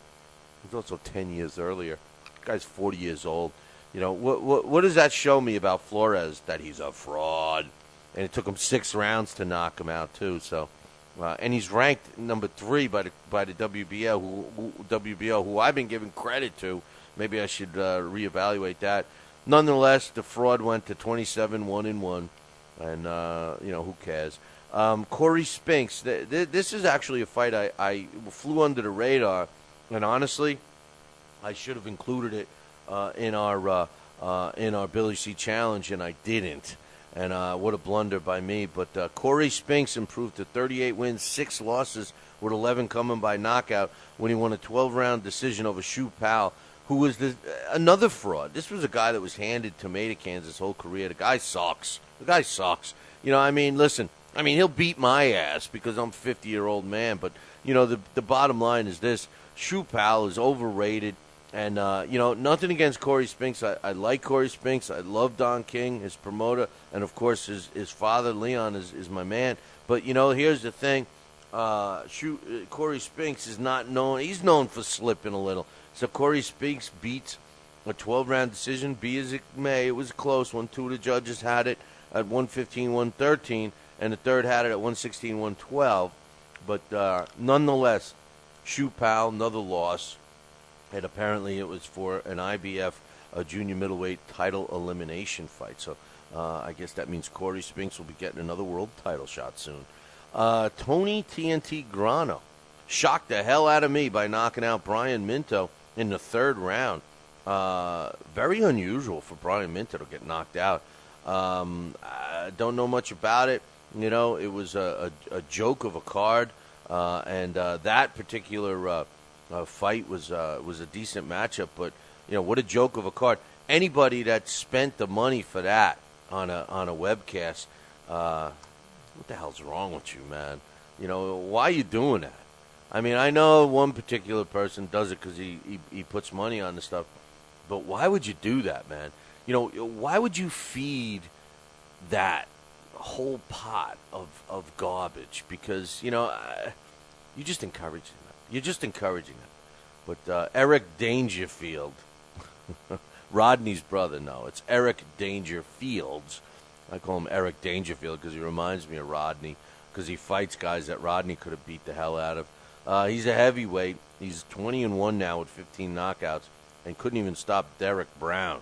He was also 10 years earlier. The guy's 40 years old. What does that show me about Flores? That he's a fraud. And it took him 6 rounds to knock him out, too. So, and he's ranked number 3 by the WBO, who I've been giving credit to. Maybe I should reevaluate that. Nonetheless, the fraud went to 27-1-1, and who cares? Corey Spinks. This is actually a fight I flew under the radar, and honestly, I should have included it in our Billy C Challenge, and I didn't. And what a blunder by me. But Corey Spinks improved to 38 wins, 6 losses, with 11 coming by knockout when he won a 12-round decision over Shu Pao, who was another fraud. This was a guy that was handed tomato cans his whole career. The guy sucks. Listen. He'll beat my ass because I'm a 50-year-old man. But, the bottom line is this. Shu Pao is overrated. And, nothing against Corey Spinks. I like Corey Spinks. I love Don King, his promoter. And, of course, his father, Leon, is my man. But, here's the thing. Corey Spinks is not known. He's known for slipping a little. So Corey Spinks beats a 12-round decision. Be as it may, it was a close one. 2 of the judges had it at 115-113, and the third had it at 116-112. But nonetheless, Shu Pao, another loss. And apparently it was for an IBF junior middleweight title elimination fight. So I guess that means Corey Spinks will be getting another world title shot soon. Tony TNT Grano shocked the hell out of me by knocking out Brian Minto in the 3rd round. Very unusual for Brian Minto to get knocked out. I don't know much about it. It was a joke of a card. And that particular fight was a decent matchup, but what a joke of a card. Anybody that spent the money for that on a webcast, what the hell's wrong with you, man? Why are you doing that? I know one particular person does it because he puts money on the stuff, but why would you do that, man? Why would you feed that whole pot of garbage? Because you're just encouraging them. You're just encouraging them. But Eric Dangerfield, Rodney's brother, no, it's Eric Dangerfields. I call him Eric Dangerfield because he reminds me of Rodney, because he fights guys that Rodney could have beat the hell out of. He's a heavyweight. He's 20-1 now with 15 knockouts, and couldn't even stop Derek Brown.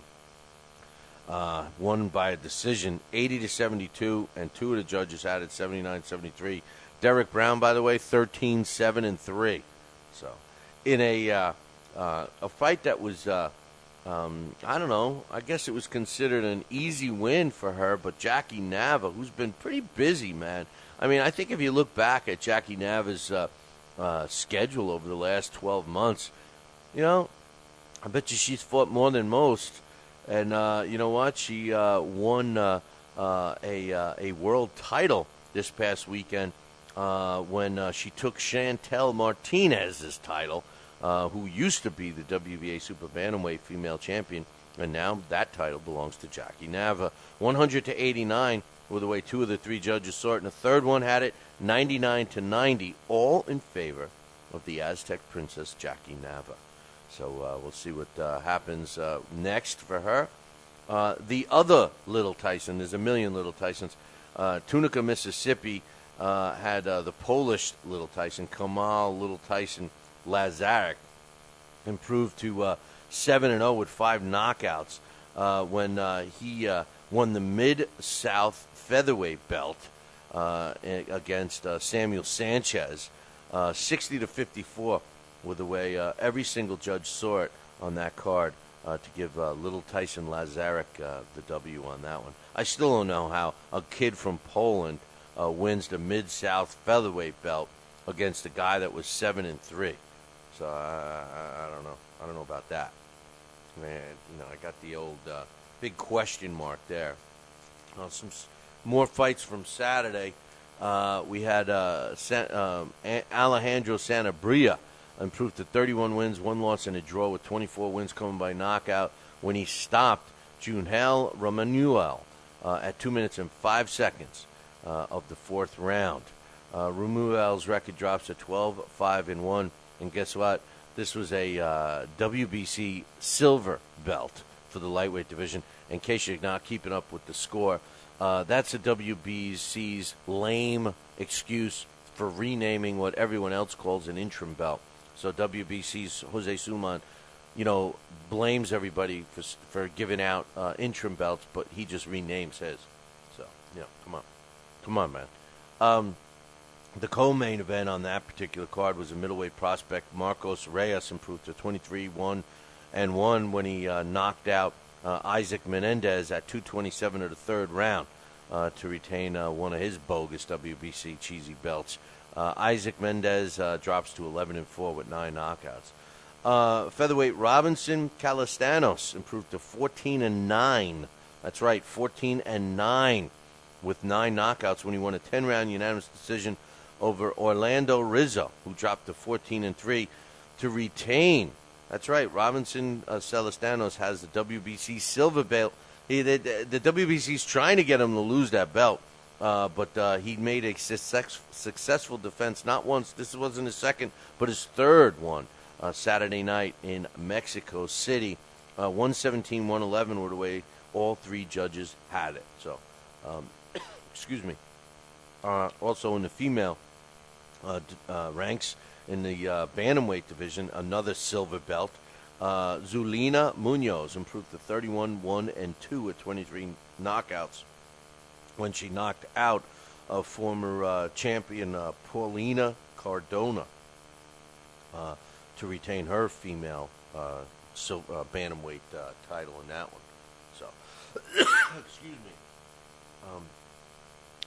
Won by a decision, 80-72, and 2 of the judges had it 79-73. Derek Brown, by the way, 13-7-3. So, in a fight that was, I don't know, I guess it was considered an easy win for her, but Jackie Nava, who's been pretty busy, man. I think if you look back at Jackie Nava's schedule over the last 12 months, I bet you she's fought more than most. And you know what? She won a world title this past weekend when she took Chantel Martinez's title, who used to be the WBA Super Bantamweight female champion, and now that title belongs to Jackie Nava. 100-89 were the way 2 of the 3 judges saw it, and the third one had it 99-90, all in favor of the Aztec Princess Jackie Nava. So we'll see what happens next for her. The other Little Tyson, there's a million Little Tysons. Tunica, Mississippi had the Polish Little Tyson, Kamal Little Tyson Lazarek, improved to 7-0 with 5 knockouts when he won the Mid-South featherweight belt against Samuel Sanchez, 60-54. With the way every single judge saw it on that card to give Little Tyson Lazarek the W on that one. I still don't know how a kid from Poland wins the Mid-South featherweight belt against a guy that was 7-3. So I don't know. I don't know about that. Man, I got the old big question mark there. Some more fights from Saturday. We had Alejandro Sanabria improved to 31 wins, 1 loss, and a draw with 24 wins coming by knockout when he stopped Junel Romanuel at 2 minutes and 5 seconds of the 4th round. Romanuel's record drops to 12-5-1, and guess what? This was a WBC silver belt for the lightweight division. In case you're not keeping up with the score, that's the WBC's lame excuse for renaming what everyone else calls an interim belt. So WBC's Jose Suman, blames everybody for giving out interim belts, but he just renames his. So, come on, man. The co-main event on that particular card was a middleweight prospect. Marcos Reyes improved to 23-1-1 when he knocked out Isaac Menendez at 2:27 of the 3rd round to retain one of his bogus WBC cheesy belts. Isaac Menendez drops to 11-4 with 9 knockouts. Featherweight Robinson Calistanos improved to 14-9. That's right, 14-9 with 9 knockouts when he won a 10-round unanimous decision over Orlando Rizzo, who dropped to 14-3 to retain. That's right, Robinson Calistanos has the WBC silver belt. The WBC's trying to get him to lose that belt, but he made a successful defense, not once, this wasn't his second, but his 3rd one Saturday night in Mexico City. 117-111 were the way all 3 judges had it. So, excuse me. Also in the female ranks, in the bantamweight division, another silver belt. Zulina Munoz improved to 31-1-2 with 23 knockouts when she knocked out former champion Paulina Cardona to retain her female bantamweight title in that one. So, excuse me.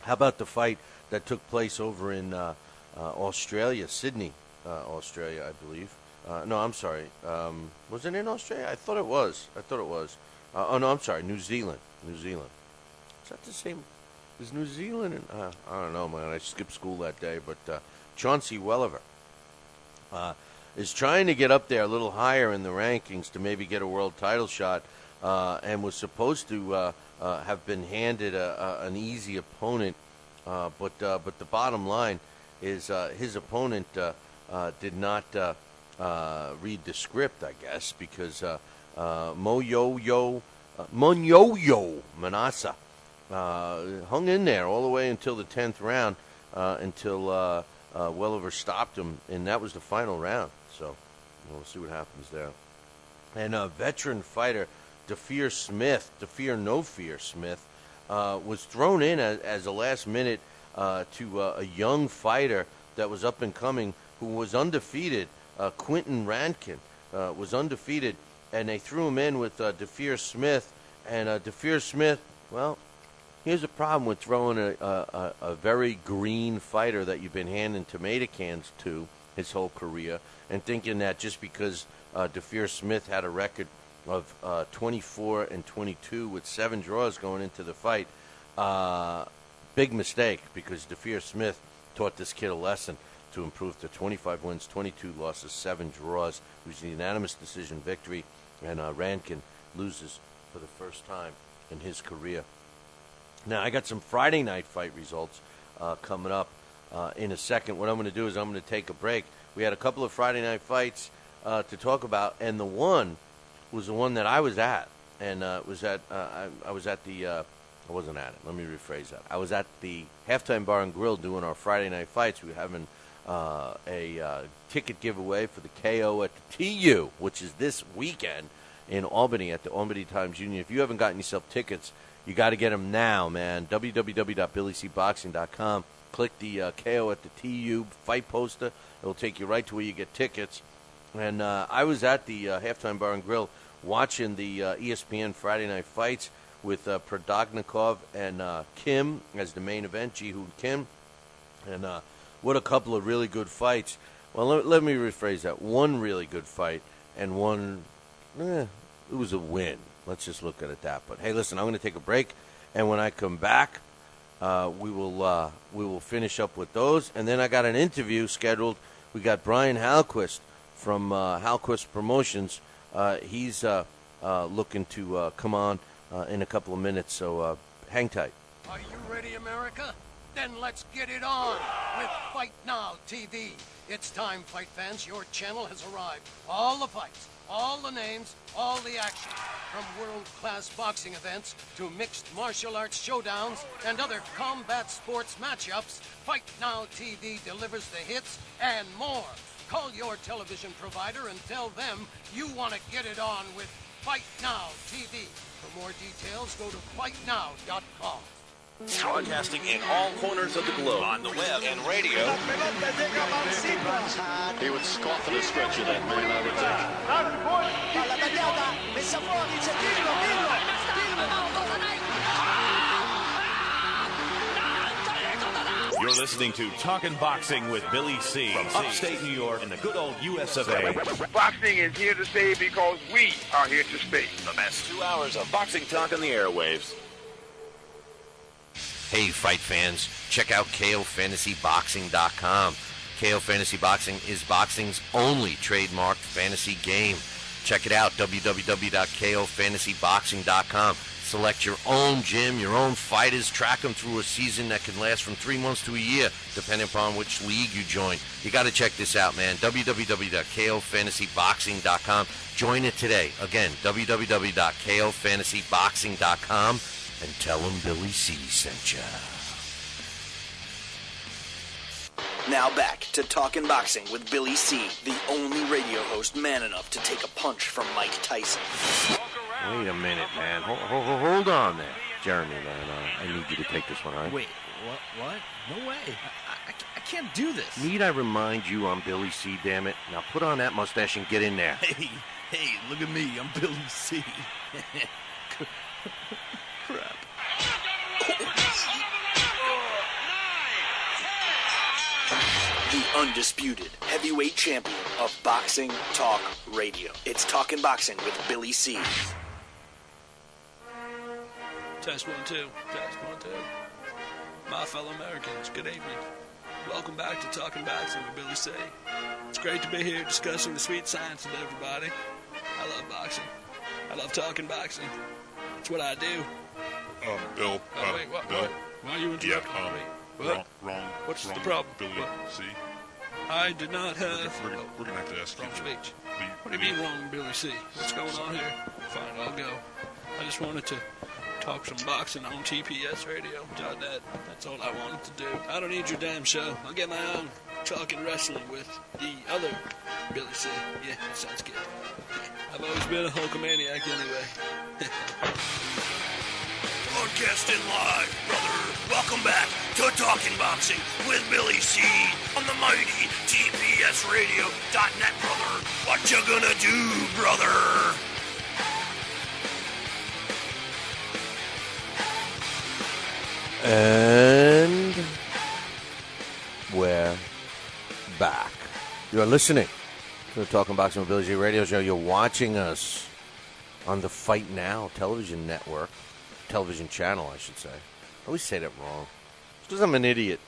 How about the fight that took place over in Australia, Sydney, Australia, I believe. No, I'm sorry. Was it in Australia? I thought it was. Oh, no, I'm sorry. New Zealand. Is that the same? Is New Zealand? I don't know, man. I skipped school that day. But Chauncey Welliver is trying to get up there a little higher in the rankings to maybe get a world title shot, and was supposed to have been handed an easy opponent. But the bottom line is his opponent did not read the script, I guess, because Monyoyo Manasa hung in there all the way until the 10th round, until Welliver stopped him, and that was the final round. So we'll see what happens there. And veteran fighter Defear No Fear Smith, was thrown in as a last minute to a young fighter that was up and coming who was undefeated. Quentin Rankin was undefeated, and they threw him in with Defear Smith. And Defear Smith, well, here's a problem with throwing a very green fighter that you've been handing tomato cans to his whole career, and thinking that just because Defear Smith had a record of 24-22 with 7 draws going into the fight, big mistake, because Defear Smith taught this kid a lesson to improve to 25 wins, 22 losses, 7 draws. It was a unanimous decision victory, and Rankin loses for the first time in his career. Now, I got some Friday night fight results coming up in a second. What I'm going to do is I'm going to take a break. We had a couple of Friday night fights to talk about, and the one was the one that I was at, and I wasn't at it. Let me rephrase that. I was at the Halftime Bar and Grill doing our Friday night fights. We were having a ticket giveaway for the KO at the TU, which is this weekend in Albany at the Albany Times Union. If you haven't gotten yourself tickets, you got to get them now, man. www.billycboxing.com. Click the KO at the TU fight poster. It'll take you right to where you get tickets. And I was at the Halftime Bar and Grill watching the ESPN Friday Night Fights with Prodognikov and Kim as the main event, Ji-Hoon Kim. And what a couple of really good fights. Well, let me rephrase that. One really good fight and one, it was a win. Let's just look at it that. But hey, listen, I'm going to take a break, and when I come back, we will finish up with those, and then I got an interview scheduled. We got Brian Halquist from Halquist Promotions. He's looking to come on in a couple of minutes, so hang tight. Are you ready, America? Then let's get it on with Fight Now TV. It's time, fight fans. Your channel has arrived. All the fights, all the names, all the action. From world-class boxing events to mixed martial arts showdowns and other combat sports matchups, Fight Now TV delivers the hits and more. Call your television provider and tell them you want to get it on with Fight Now TV. For more details, go to fightnow.com. Broadcasting in all corners of the globe, on the web and radio. He would scoff at a stretcher, that man, I would think. You're listening to Talkin' Boxing with Billy C. From upstate New York in the good old US of A. Boxing is here to stay because we are here to stay. The best 2 hours of boxing talk on the airwaves. Hey, fight fans, check out KOFantasyBoxing.com. KO Fantasy Boxing is boxing's only trademarked fantasy game. Check it out, www.KOFantasyBoxing.com. Select your own gym, your own fighters, track them through a season that can last from 3 months to a year, depending upon which league you join. You got to check this out, man, www.KOFantasyBoxing.com. Join it today. Again, www.KOFantasyBoxing.com. And tell him Billy C sent ya. Now back to Talkin' Boxing with Billy C., the only radio host man enough to take a punch from Mike Tyson. Wait a minute, man. Hold on there. Jeremy, man, I need you to take this one, all right? Wait, what? No way. I can't do this. Need I remind you I'm Billy C, damn it? Now put on that mustache and get in there. Hey, look at me. I'm Billy C. Crap. The undisputed heavyweight champion of Boxing Talk Radio. It's Talkin' Boxing with Billy C. Test 1, 2. Test 1, 2. My fellow Americans, good evening. Welcome back to Talkin' Boxing with Billy C. It's great to be here discussing the sweet science with everybody. I love boxing. I love talking boxing. It's what I do. Bill. Wait, what? Bill. Why are you interrupting me? What? Wrong. What's wrong, the problem? Billy, C. I did not have... We're gonna have to ask wrong you. speech. What do you mean wrong, Billy C? What's going on here? Fine, I'll go. I just wanted to talk some boxing on TPSradio.net. That's all I wanted to do. I don't need your damn show. I'll get my own talking wrestling with the other Billy C. Yeah, that sounds good. I've always been a Hulkamaniac anyway. Broadcasting live, brother. Welcome back to Talking Boxing with Billy C. on the mighty TPSradio.net, brother. What you gonna do, brother? And we're back. You're listening to the Talking Boxing with Billy C radio show. You're watching us on the Fight Now television network. Television channel, I should say. I always say that wrong. It's because I'm an idiot.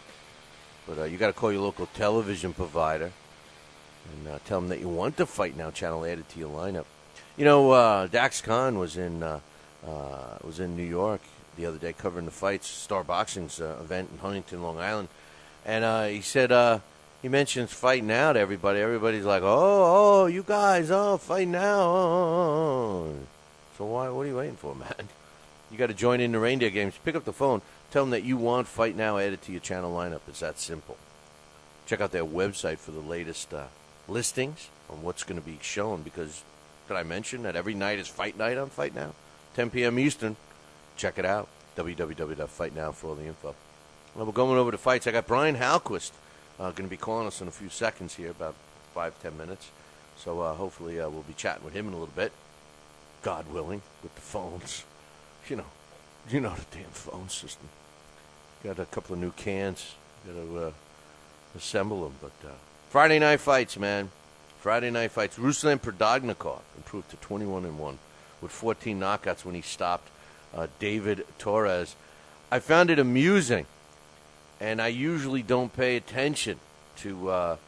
But you got to call your local television provider and tell them that you want the Fight Now channel added to your lineup. You know, Dax Khan was in New York the other day covering the fights, Star Boxing's event in Huntington, Long Island, and he said he mentions Fight Now to everybody. Everybody's like, "Oh, you guys, Fight Now." Oh. So what are you waiting for, man? You got to join in the reindeer games. Pick up the phone. Tell them that you want Fight Now added to your channel lineup. It's that simple. Check out their website for the latest listings on what's going to be shown. Because, did I mention that every night is Fight Night on Fight Now? 10 p.m. Eastern. Check it out. www.fightnow for all the info. Well, we're going over to fights. I got Brian Halquist going to be calling us in a few seconds here, about 5-10 minutes. So hopefully we'll be chatting with him in a little bit. God willing, with the phones. You know the damn phone system. Got a couple of new cans. Got to assemble them. But Friday night fights, man. Friday night fights. Ruslan Prodagnikov improved to 21-1 with 14 knockouts when he stopped David Torres. I found it amusing, and I usually don't pay attention to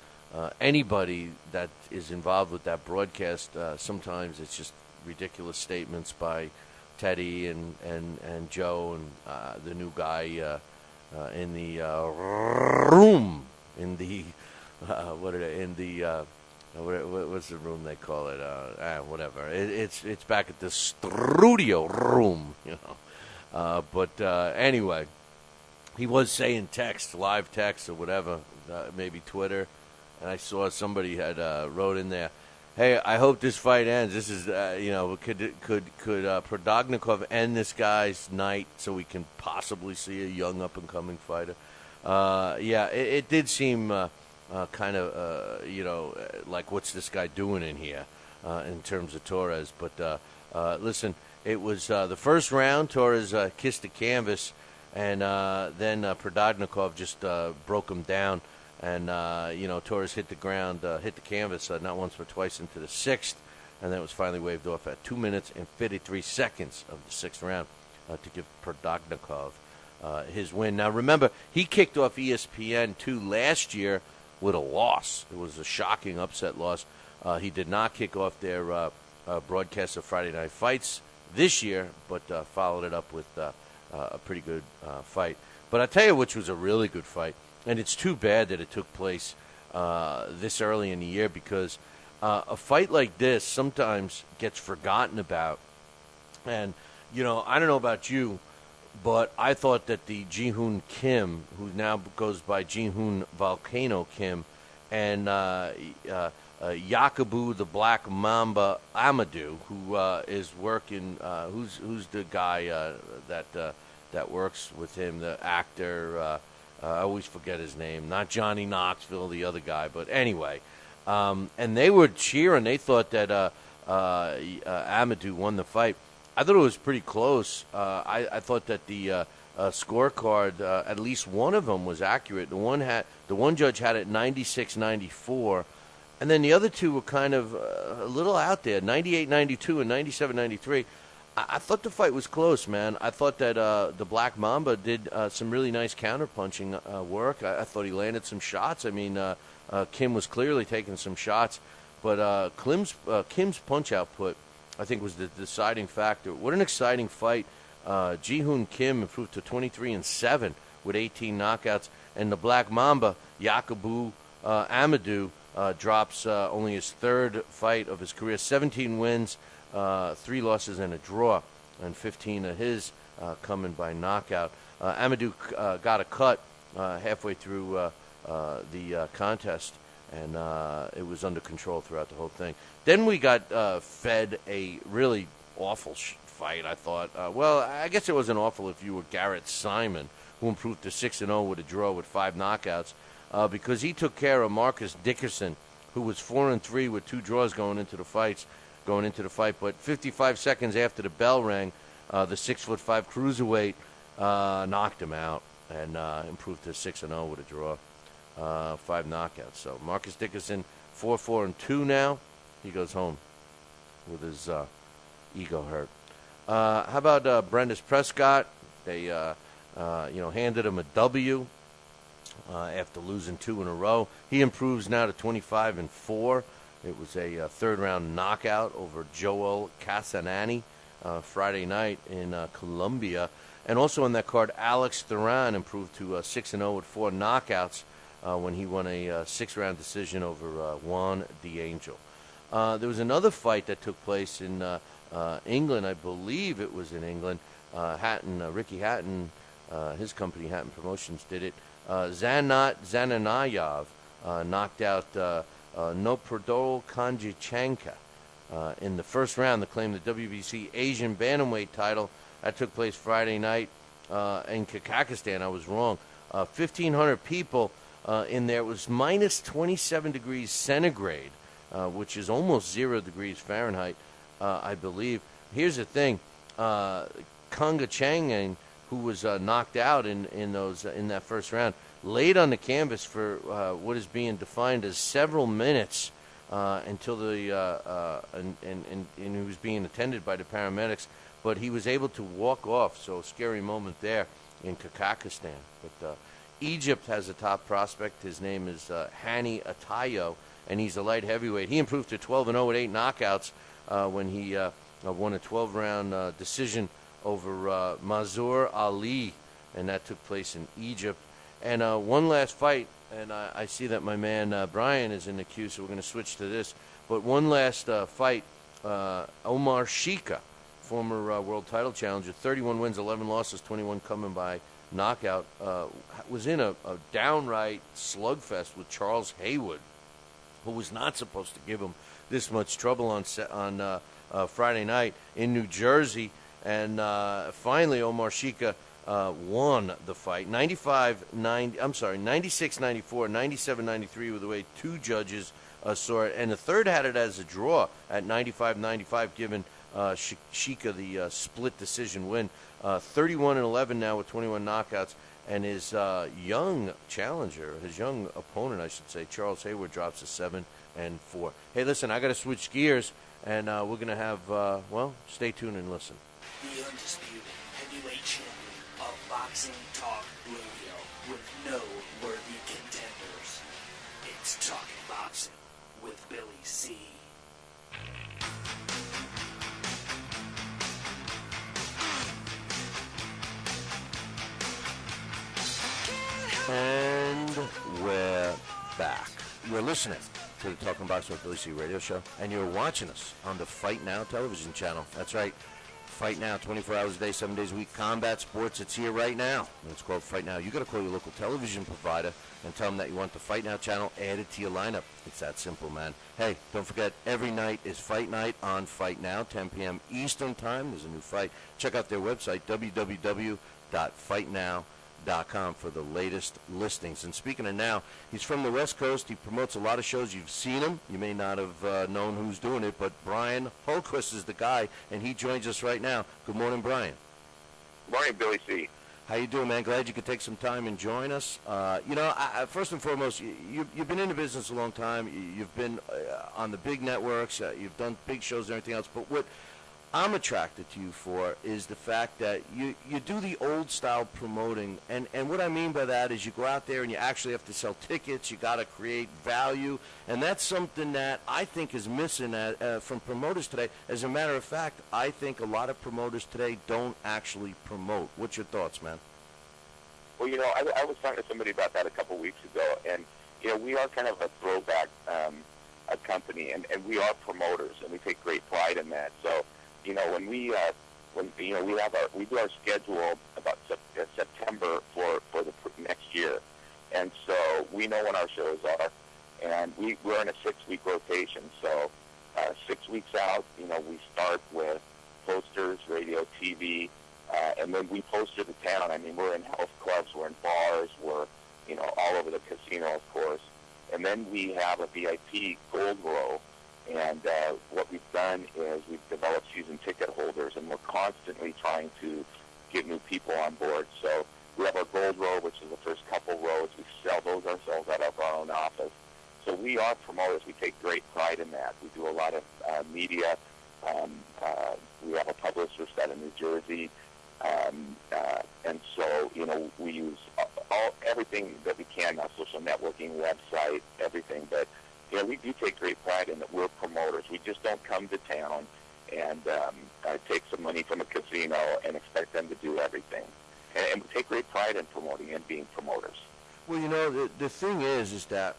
anybody that is involved with that broadcast. Sometimes it's just ridiculous statements by Teddy and Joe and the new guy in the room, in the what's the room they call it? Whatever. It's back at the studio room, you know. But anyway, he was saying live text or whatever, maybe Twitter, and I saw somebody had wrote in there, "Hey, I hope this fight ends. This is, could Prodognikov end this guy's night so we can possibly see a young up-and-coming fighter?" It did seem kind of, like, what's this guy doing in here in terms of Torres? But listen, it was the first round. Torres kissed the canvas, and then Prodognikov just broke him down. And, Torres hit the ground, hit the canvas not once but twice into the sixth, and then it was finally waved off at 2 minutes and 53 seconds of the sixth round to give Prodognikov his win. Now, remember, he kicked off ESPN2 last year with a loss. It was a shocking upset loss. He did not kick off their broadcast of Friday Night Fights this year, but followed it up with a pretty good fight. But I tell you which was a really good fight. And it's too bad that it took place this early in the year, because a fight like this sometimes gets forgotten about. And, I don't know about you, but I thought that the Ji-Hoon Kim, who now goes by Ji-Hoon Volcano Kim, and Yakubu the Black Mamba Amadou, who is working, who's the guy that works with him, the actor. I always forget his name. Not Johnny Knoxville, the other guy. But anyway, and they were cheering. They thought that Amadou won the fight. I thought it was pretty close. I thought that the scorecard, at least one of them, was accurate. The one judge had it 96-94, and then the other two were kind of a little out there, 98-92 and 97-93. I thought the fight was close, man. I thought that the Black Mamba did some really nice counterpunching work. I thought he landed some shots. I mean, Kim was clearly taking some shots, but Kim's punch output, I think, was the deciding factor. What an exciting fight. Ji-Hoon Kim improved to 23-7 with 18 knockouts, and the Black Mamba, Yakubu Amadou, drops only his third fight of his career, 17 wins, 3 losses and a draw, and 15 of his coming by knockout. Amadou got a cut halfway through the contest, and it was under control throughout the whole thing. Then we got fed a really awful fight, I thought. Well, I guess it wasn't awful if you were Garrett Simon, who improved to 6-0 with a draw with 5 knockouts, because he took care of Marcus Dickerson, who was 4-3 with 2 draws going into the fight. But 55 seconds after the bell rang, the 6'5" cruiserweight knocked him out and improved to 6-0 with a draw, 5 knockouts. So Marcus Dickerson 4-4-2 now. He goes home with his ego hurt. How about Brendan Prescott? They handed him a W after losing 2 in a row. He improves now to 25-4. It was a third-round knockout over Joel Casanani Friday night in Colombia. And also on that card, Alex Theran improved to 6-0 with 4 knockouts when he won a 6-round decision over Juan D'Angel. There was another fight that took place in England. I believe it was in England. Ricky Hatton, his company, Hatton Promotions, did it. Zanat Zananayev knocked out Noprodol Kanjichanka in the first round to claim the WBC Asian Bantamweight title. That took place Friday night in Kazakhstan. I was wrong. 1,500 people in there. It was minus 27 degrees centigrade, which is almost 0 degrees Fahrenheit, I believe. Here's the thing. Konga Changeng, who was knocked out in that first round, laid on the canvas for what is being defined as several minutes until and he was being attended by the paramedics. But he was able to walk off, so a scary moment there in Kazakhstan. But Egypt has a top prospect. His name is Hani Atayo, and he's a light heavyweight. He improved to 12-0 with 8 knockouts when he won a 12-round decision over Mazur Ali, and that took place in Egypt. And one last fight, and I see that my man Brian is in the queue, so we're going to switch to this. But one last fight, Omar Shika, former world title challenger, 31 wins, 11 losses, 21 coming by knockout, was in a downright slugfest with Charles Haywood, who was not supposed to give him this much trouble on Friday night in New Jersey. And finally, Omar Shika won the fight, 96-94, 97-93 with the way 2 judges saw it. And the third had it as a draw at 95-95, given Shika the split decision win. 31-11 now with 21 knockouts, and his young challenger, his young opponent, I should say, Charles Haywood, drops to 7-4. Hey, listen, I got to switch gears, and we're going to have, stay tuned and listen. The undisputed heavyweight champion of Boxing Talk Radio with no worthy contenders. It's Talking Boxing with Billy C. And we're back. You're listening to the Talking Boxing with Billy C radio show, and you're watching us on the Fight Now television channel. That's right. Fight Now, 24 hours a day, 7 days a week. Combat sports, it's here right now. It's called Fight Now. You got to call your local television provider and tell them that you want the Fight Now channel added to your lineup. It's that simple, man. Hey, don't forget, every night is Fight Night on Fight Now, 10 p.m. Eastern Time. There's a new fight. Check out their website, www.fightnow.com, for the latest listings. And speaking of now, he's from the West Coast. He promotes a lot of shows. You've seen him. You may not have known who's doing it, but Brian Halquist is the guy, and he joins us right now. Good morning, Brian. Good morning, Billy C. How you doing, man? Glad you could take some time and join us. First and foremost, you've been in the business a long time. You've been on the big networks. You've done big shows and everything else. But what I'm attracted to you for is the fact that you do the old style promoting, and what I mean by that is you go out there and you actually have to sell tickets. You got to create value, and that's something that I think is missing from promoters today. As a matter of fact, I think a lot of promoters today don't actually promote. What's your thoughts, man? Well, I was talking to somebody about that a couple weeks ago, and we are kind of a throwback a company, and we are promoters, and we take great pride in that. So. When we do our schedule about September for the next year, and so we know when our shows are, and we're in a 6-week rotation. So 6 weeks out, we start with posters, radio, TV, and then we poster the town. I mean, we're in health clubs, we're in bars, we're all over the casino, of course, and then we have a VIP gold row. And what we've done is we've developed season ticket holders, and we're constantly trying to get new people on board. So we have our gold row, which is the first couple rows. We sell those ourselves out of our own office. So we are promoters. We take great pride in that. We do a lot of media. We have a publicist out of New Jersey. And so, we use everything that we can, our social networking, website, everything. But we do take great pride in that we're promoters. We just don't come to town and take some money from a casino and expect them to do everything. And we take great pride in promoting and being promoters. Well, the thing is that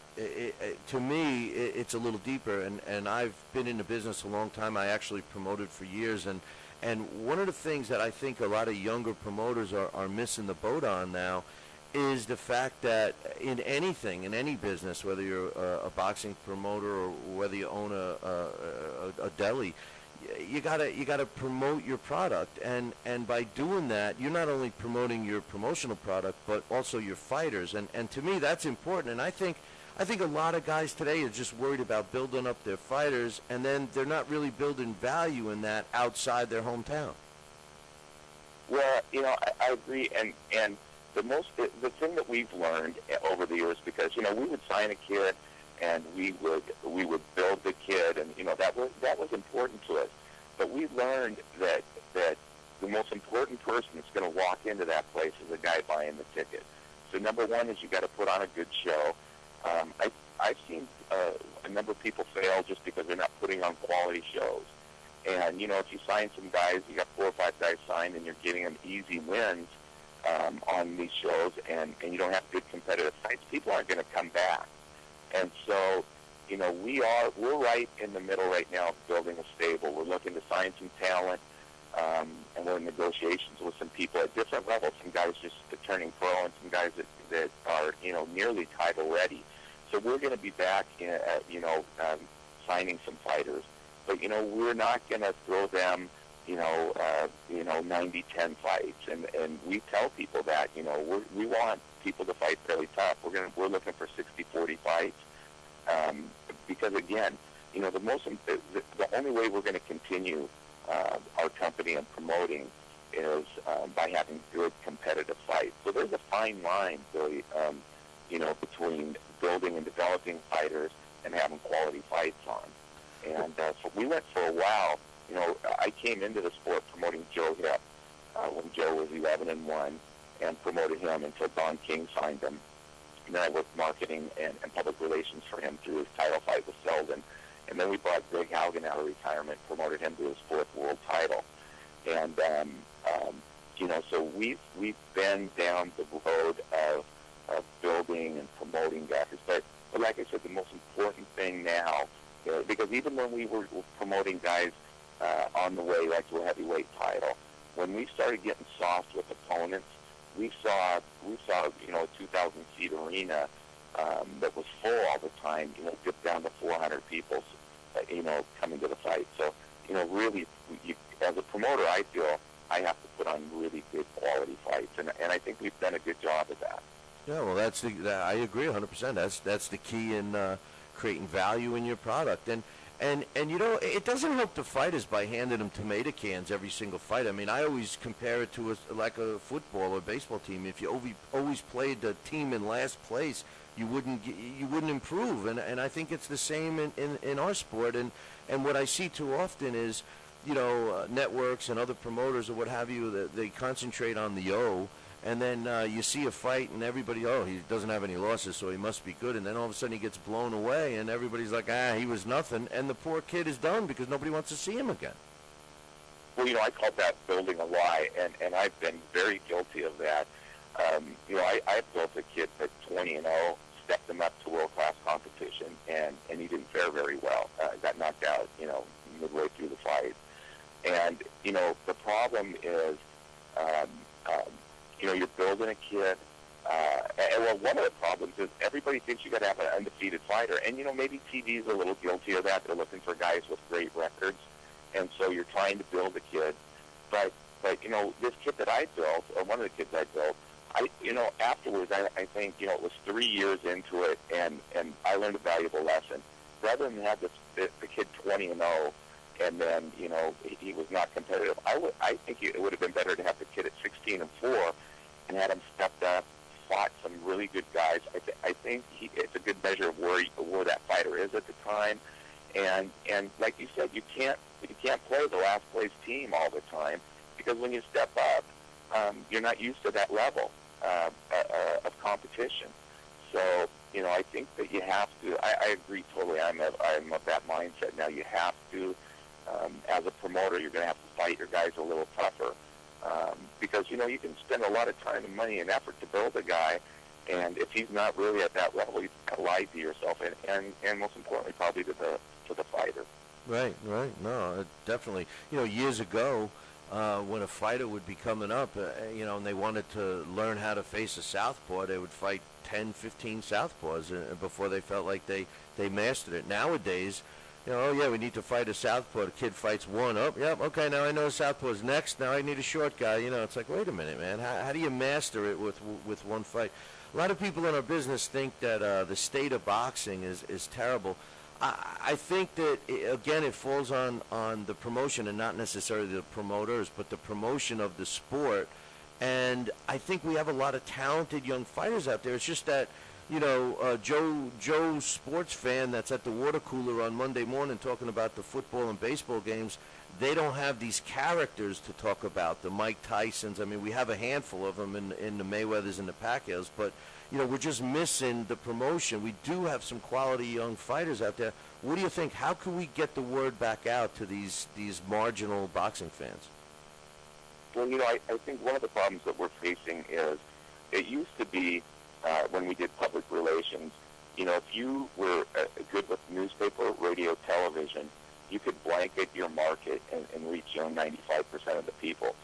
to me, it's a little deeper, and I've been in the business a long time. I actually promoted for years, and one of the things that I think a lot of younger promoters are missing the boat on now is the fact that in anything, in any business, whether you're a boxing promoter or whether you own a deli, you gotta promote your product, and by doing that, you're not only promoting your promotional product but also your fighters, and to me that's important. And I think a lot of guys today are just worried about building up their fighters, and then they're not really building value in that outside their hometown. Well, I agree, and the thing that we've learned over the years, because we would sign a kid and we would build the kid, and that was important to us. But we learned that the most important person that's going to walk into that place is the guy buying the ticket. So number one is you got to put on a good show. I've seen a number of people fail just because they're not putting on quality shows. And if you sign some guys, you got 4 or 5 guys signed, and you're getting them easy wins on these shows, and you don't have good competitive fights, people aren't going to come back. And so, we're right in the middle right now of building a stable. We're looking to sign some talent, and we're in negotiations with some people at different levels. Some guys just turning pro, and some guys that are nearly title ready. So we're going to be back, signing some fighters. But we're not going to throw them, 90-10 fights. And we tell people that, we want people to fight fairly tough. We're looking for 60-40 fights. Because again, the only way we're going to continue our company and promoting is by having good competitive fights. So there's a fine line, Billy, between building and developing fighters and having quality fights on. And so we went for a while. I came into the sport promoting Joe Hip when Joe was 11-1, and promoted him until Don King signed him. And then I worked marketing and public relations for him through his title fight with Selden. And then we brought Greg Haugen out of retirement, promoted him to his 4th world title. And, so we've been down the road of building and promoting guys. But like I said, the most important thing now, because even when we were promoting guys on the way, like to a heavyweight title, when we started getting soft with opponents, we saw a 2,000-seat arena that was full all the time, dip down to 400 people, coming to the fight. So, really, as a promoter, I feel I have to put on really good quality fights, and I think we've done a good job of that. Yeah, well, I agree 100%. That's the key in creating value in your product. And it doesn't help the fighters by handing them tomato cans every single fight. I mean, I always compare it to like a football or baseball team. If you always played the team in last place, you wouldn't improve. And I think it's the same in our sport. And what I see too often is, networks and other promoters or what have you, they concentrate on the O. And then you see a fight, and everybody, he doesn't have any losses, so he must be good. And then all of a sudden he gets blown away, and everybody's like, he was nothing. And the poor kid is done because nobody wants to see him again. Well, I call that building a lie, and I've been very guilty of that. I built a kid at 20-0, stepped him up to world-class competition, and he didn't fare very well. Got knocked out, midway through the fight. And, the problem is, you're building a kid. One of the problems is everybody thinks you got to have an undefeated fighter. And, maybe TV's a little guilty of that. They're looking for guys with great records. And so you're trying to build a kid. But this kid that I built, or one of the kids I built, afterwards, I think, it was 3 years into it, and I learned a valuable lesson. Rather than have the kid 20-0, and then, he was not competitive, I think it would have been better to have the kid at 16-4 and had him stepped up, fought some really good guys. I think it's a good measure of where that fighter is at the time. And like you said, you can't play the last place team all the time, because when you step up, you're not used to that level of competition. So, I think that you have to. I agree totally. I'm of that mindset now. You have to, as a promoter, you're going to have to fight your guys a little tougher, because you can spend a lot of time and money and effort to build a guy, and if he's not really at that level, you've got to lie to yourself, and most importantly, probably to the fighter. Right. No, definitely. Years ago, when a fighter would be coming up, and they wanted to learn how to face a southpaw, they would fight 10, 15 southpaws before they felt like they mastered it. Nowadays, we need to fight a southpaw. The kid fights one. Okay, now I know southpaw's next. Now I need a short guy. It's like, wait a minute, man. How do you master it with one fight? A lot of people in our business think that the state of boxing is terrible. I think that, again, it falls on the promotion and not necessarily the promoters, but the promotion of the sport. And I think we have a lot of talented young fighters out there. It's just that Joe sports fan that's at the water cooler on Monday morning talking about the football and baseball games, they don't have these characters to talk about, the Mike Tysons. I mean, we have a handful of them in the Mayweathers and the Pacquiaos, but, we're just missing the promotion. We do have some quality young fighters out there. What do you think? How can we get the word back out to these marginal boxing fans? Well, I think one of the problems that we're facing is it used to be when we did public relations, if you were good with newspaper, radio, television, you could blanket your market and reach 95% of the people.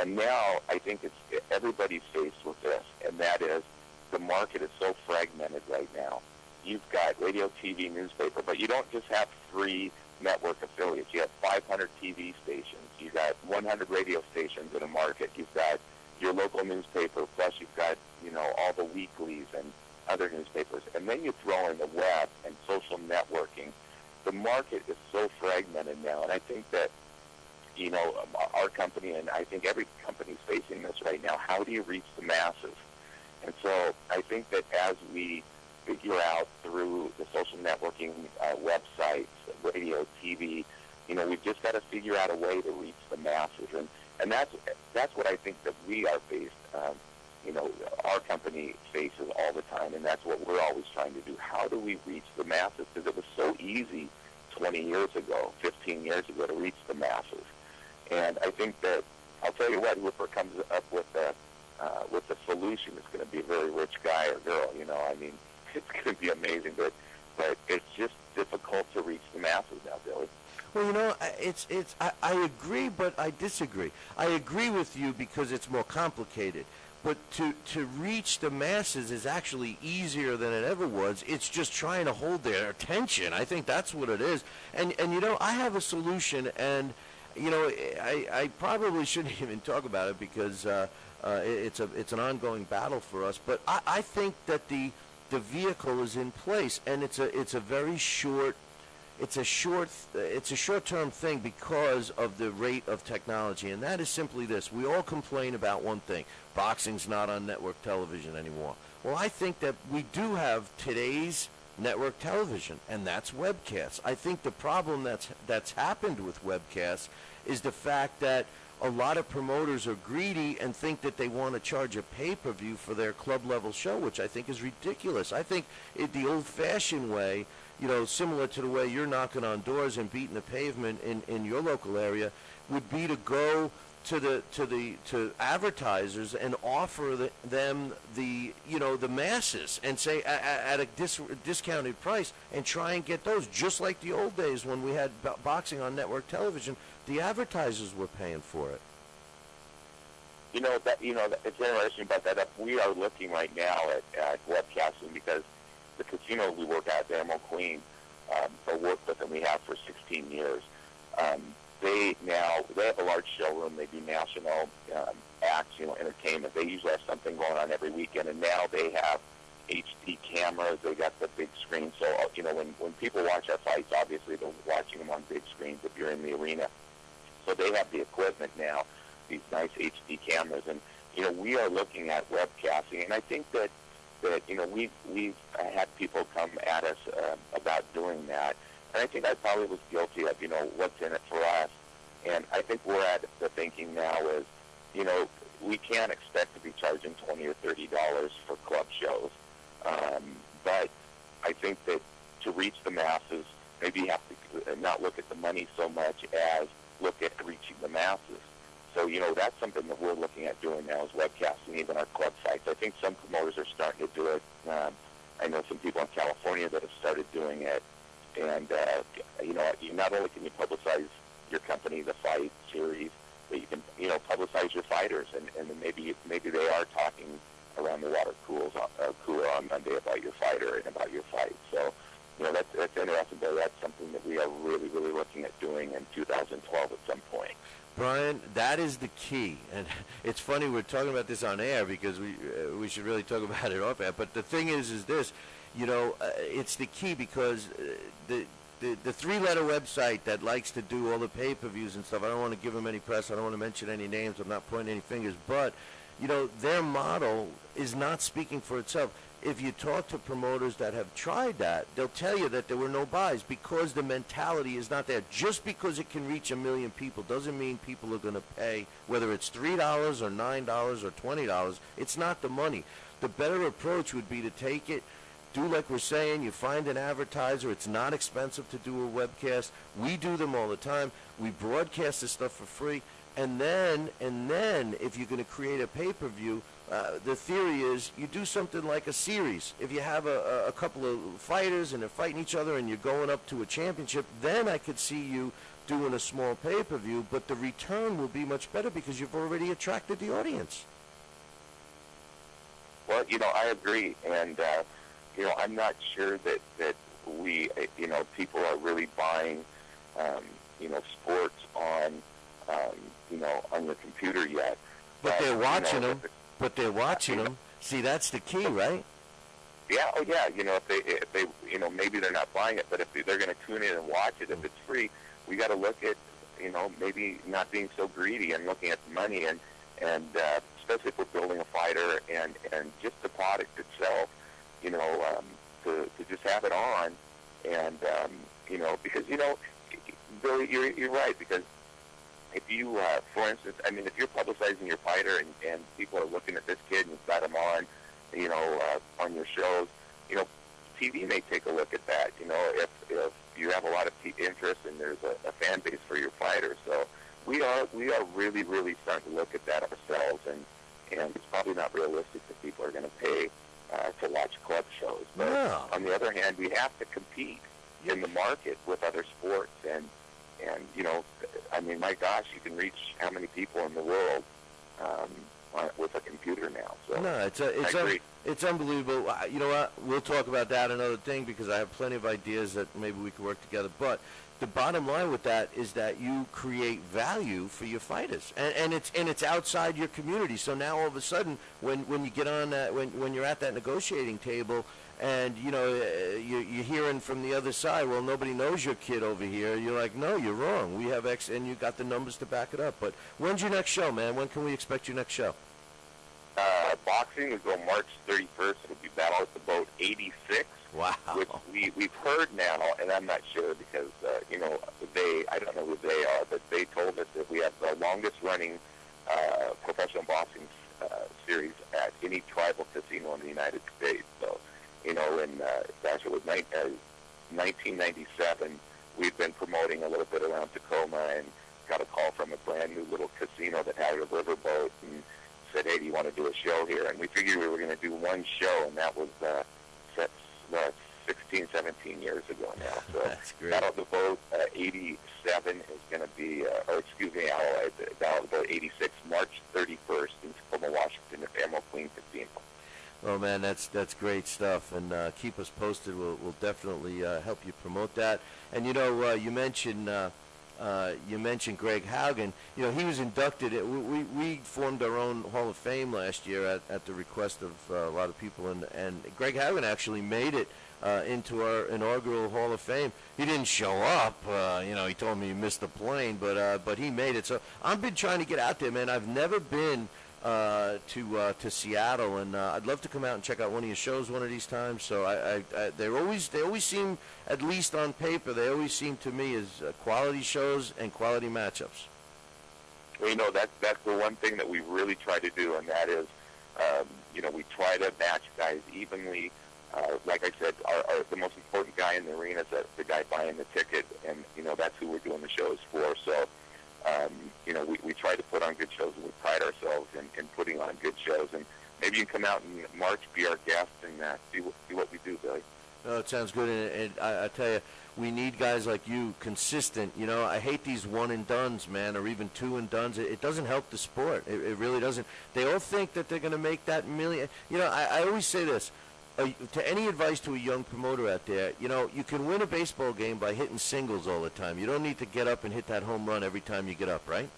And now I think everybody's faced with this, and that is the market is so fragmented right now. You've got radio, TV, newspaper, but you don't just have 3 network affiliates. You have 500 TV stations. You've got 100 radio stations in a market. You've got your local newspaper, plus you've got, all the weeklies and other newspapers. And then you throw in the web and social networking. The market is so fragmented now, and I think that, our company, and I think every company is facing this right now, how do you reach the masses? And so I think that as we figure out through the social networking websites, radio, TV, we've just got to figure out a way to reach the masses. And that's what I think that we are faced, our company faces all the time, and that's what we're always trying to do. How do we reach the masses? Because it was so easy 20 years ago, 15 years ago to reach the masses. And I think that, I'll tell you what, whoever comes up with the solution is going to be a very rich guy or girl, I mean, it's going to be amazing, but it's just difficult to reach the masses now, Billy. Well, I agree, but I disagree. I agree with you because it's more complicated. But to reach the masses is actually easier than it ever was. It's just trying to hold their attention. I think that's what it is. And I have a solution, and, I probably shouldn't even talk about it because it's an ongoing battle for us. But I think that the vehicle is in place, and it's a very short. It's a short-term thing because of the rate of technology, and that is simply this. We all complain about one thing. Boxing's not on network television anymore. Well, I think that we do have today's network television, and that's webcasts. I think the problem that's happened with webcasts is the fact that a lot of promoters are greedy and think that they want to charge a pay-per-view for their club-level show, which I think is ridiculous. I think the old-fashioned way, similar to the way you're knocking on doors and beating the pavement in your local area, would be to go to advertisers and offer them the masses and say at a discounted price and try and get those, just like the old days when we had boxing on network television. The advertisers were paying for it. It's interesting about that. We are looking right now at webcasting because the casino we work at, the Emerald Queen, I worked with them, we have for 16 years. They have a large showroom. They do national acts, entertainment. They usually have something going on every weekend, and now they have HD cameras. They got the big screen. So, when people watch our fights, obviously they're watching them on big screens if you're in the arena. So they have the equipment now, these nice HD cameras, and we are looking at webcasting, and I think that we've had people come at us about doing that, and I think I probably was guilty of what's in it for us, and I think we're at the thinking now is we can't expect to be charging $20 or $30 for club shows, but I think that to reach the masses, maybe you have to not look at the money so much as look at reaching the masses. So, that's something that we're looking at doing now is webcasting, even our club fights. I think some promoters are starting to do it. I know some people in California that have started doing it. And, not only can you publicize your company, the fight series, but you can, publicize your fighters. And then maybe they are talking around the water cooler on Monday about your fighter and about your fight. So, that's interesting, but that's something that we are really, really looking at doing in 2012 at some point. Brian, that is the key, and it's funny we're talking about this on air because we should really talk about it off air. But the thing is this, it's the key because the 3-letter website that likes to do all the pay-per-views and stuff. I don't want to give them any press. I don't want to mention any names. I'm not pointing any fingers, but their model is not speaking for itself. if you talk to promoters that have tried that, they'll tell you that there were no buys because the mentality is not there. Just because it can reach 1 million people doesn't mean people are going to pay, whether it's $3 or $9 or $20. It's not the money. The better approach would be to take it, do like we're saying, you find an advertiser. It's not expensive to do a webcast. We do them all the time. We broadcast this stuff for free. And then if you're going to create a pay-per-view, the theory is you do something like a series. If you have a couple of fighters and they're fighting each other and you're going up to a championship, then I could see you doing a small pay-per-view, but the return will be much better because you've already attracted the audience. Well, I agree, and I'm not sure that we, people are really buying, sports on, on the computer yet. But they're watching them. But they're watching them. See, that's the key, right? Yeah. Oh, yeah. If they, maybe they're not buying it, but if they're going to tune in and watch it, if it's free, we got to look at, maybe not being so greedy and looking at the money and especially if we're building a fighter and just the product itself, to just have it on and, because, Billy, you're right, because if you, for instance, if you're publicizing your fighter and people are looking at this kid and you've got him on, on your shows, TV may take a look at that, if you have a lot of interest and there's a fan base for your fighter. So we are really, really starting to look at that ourselves, and it's probably not realistic that people are going to pay to watch club shows. But on the other hand, we have to compete in the market with other sports, and my gosh, you can reach how many people in the world with a computer now. So no, it's unbelievable. You know what? We'll talk about that another thing because I have plenty of ideas that maybe we could work together. But the bottom line with that is that you create value for your fighters, and it's outside your community. So now all of a sudden, when you get on that, when you're at that negotiating table, and you're hearing from the other side, well, nobody knows your kid over here. You're like, no, you're wrong. We have X, and you got the numbers to back it up. But when's your next show, man? When can we expect your next show? Boxing will go March 31st. It'll be Battle at the Boat 86. Wow. Which we've heard now, and I'm not sure because, I don't know who they are, but they told us that we have the longest running professional boxing series at any tribal casino in the United States. So, gosh, it was 1997. We've been promoting a little bit around Tacoma and got a call from a brand new little casino that had a riverboat and said, hey, do you want to do a show here? And we figured we were going to do one show, and that was 16, 17 years ago now. So that's great. Battle of the Boat 87 is going to be, Battle of the Boat 86, March 31st in Tacoma, Washington, at Emerald Queen Casino. Oh man, that's great stuff, and keep us posted. We'll definitely help you promote that. And you mentioned Greg Haugen. He was inducted. We formed our own Hall of Fame last year at the request of a lot of people, and Greg Haugen actually made it into our inaugural Hall of Fame. He didn't show up. He told me he missed the plane, but he made it. So I've been trying to get out there, man. I've never been to Seattle, and I'd love to come out and check out one of your shows one of these times. So they always seem, at least on paper, they always seem to me as quality shows and quality matchups. Well, that's the one thing that we really try to do, and that is, we try to match guys evenly. Like I said, the most important guy in the arena is the guy buying the ticket, and that's who we're doing the shows for. So. We try to put on good shows, and we pride ourselves in putting on good shows. And maybe you can come out in March, be our guest, and see what we do, Billy. No, it sounds good, and I tell you, we need guys like you, consistent. I hate these one-and-dones, man, or even two-and-dones. It doesn't help the sport. It really doesn't. They all think that they're going to make that million. I always say this. To any advice to a young promoter out there, you can win a baseball game by hitting singles all the time. You don't need to get up and hit that home run every time you get up, right?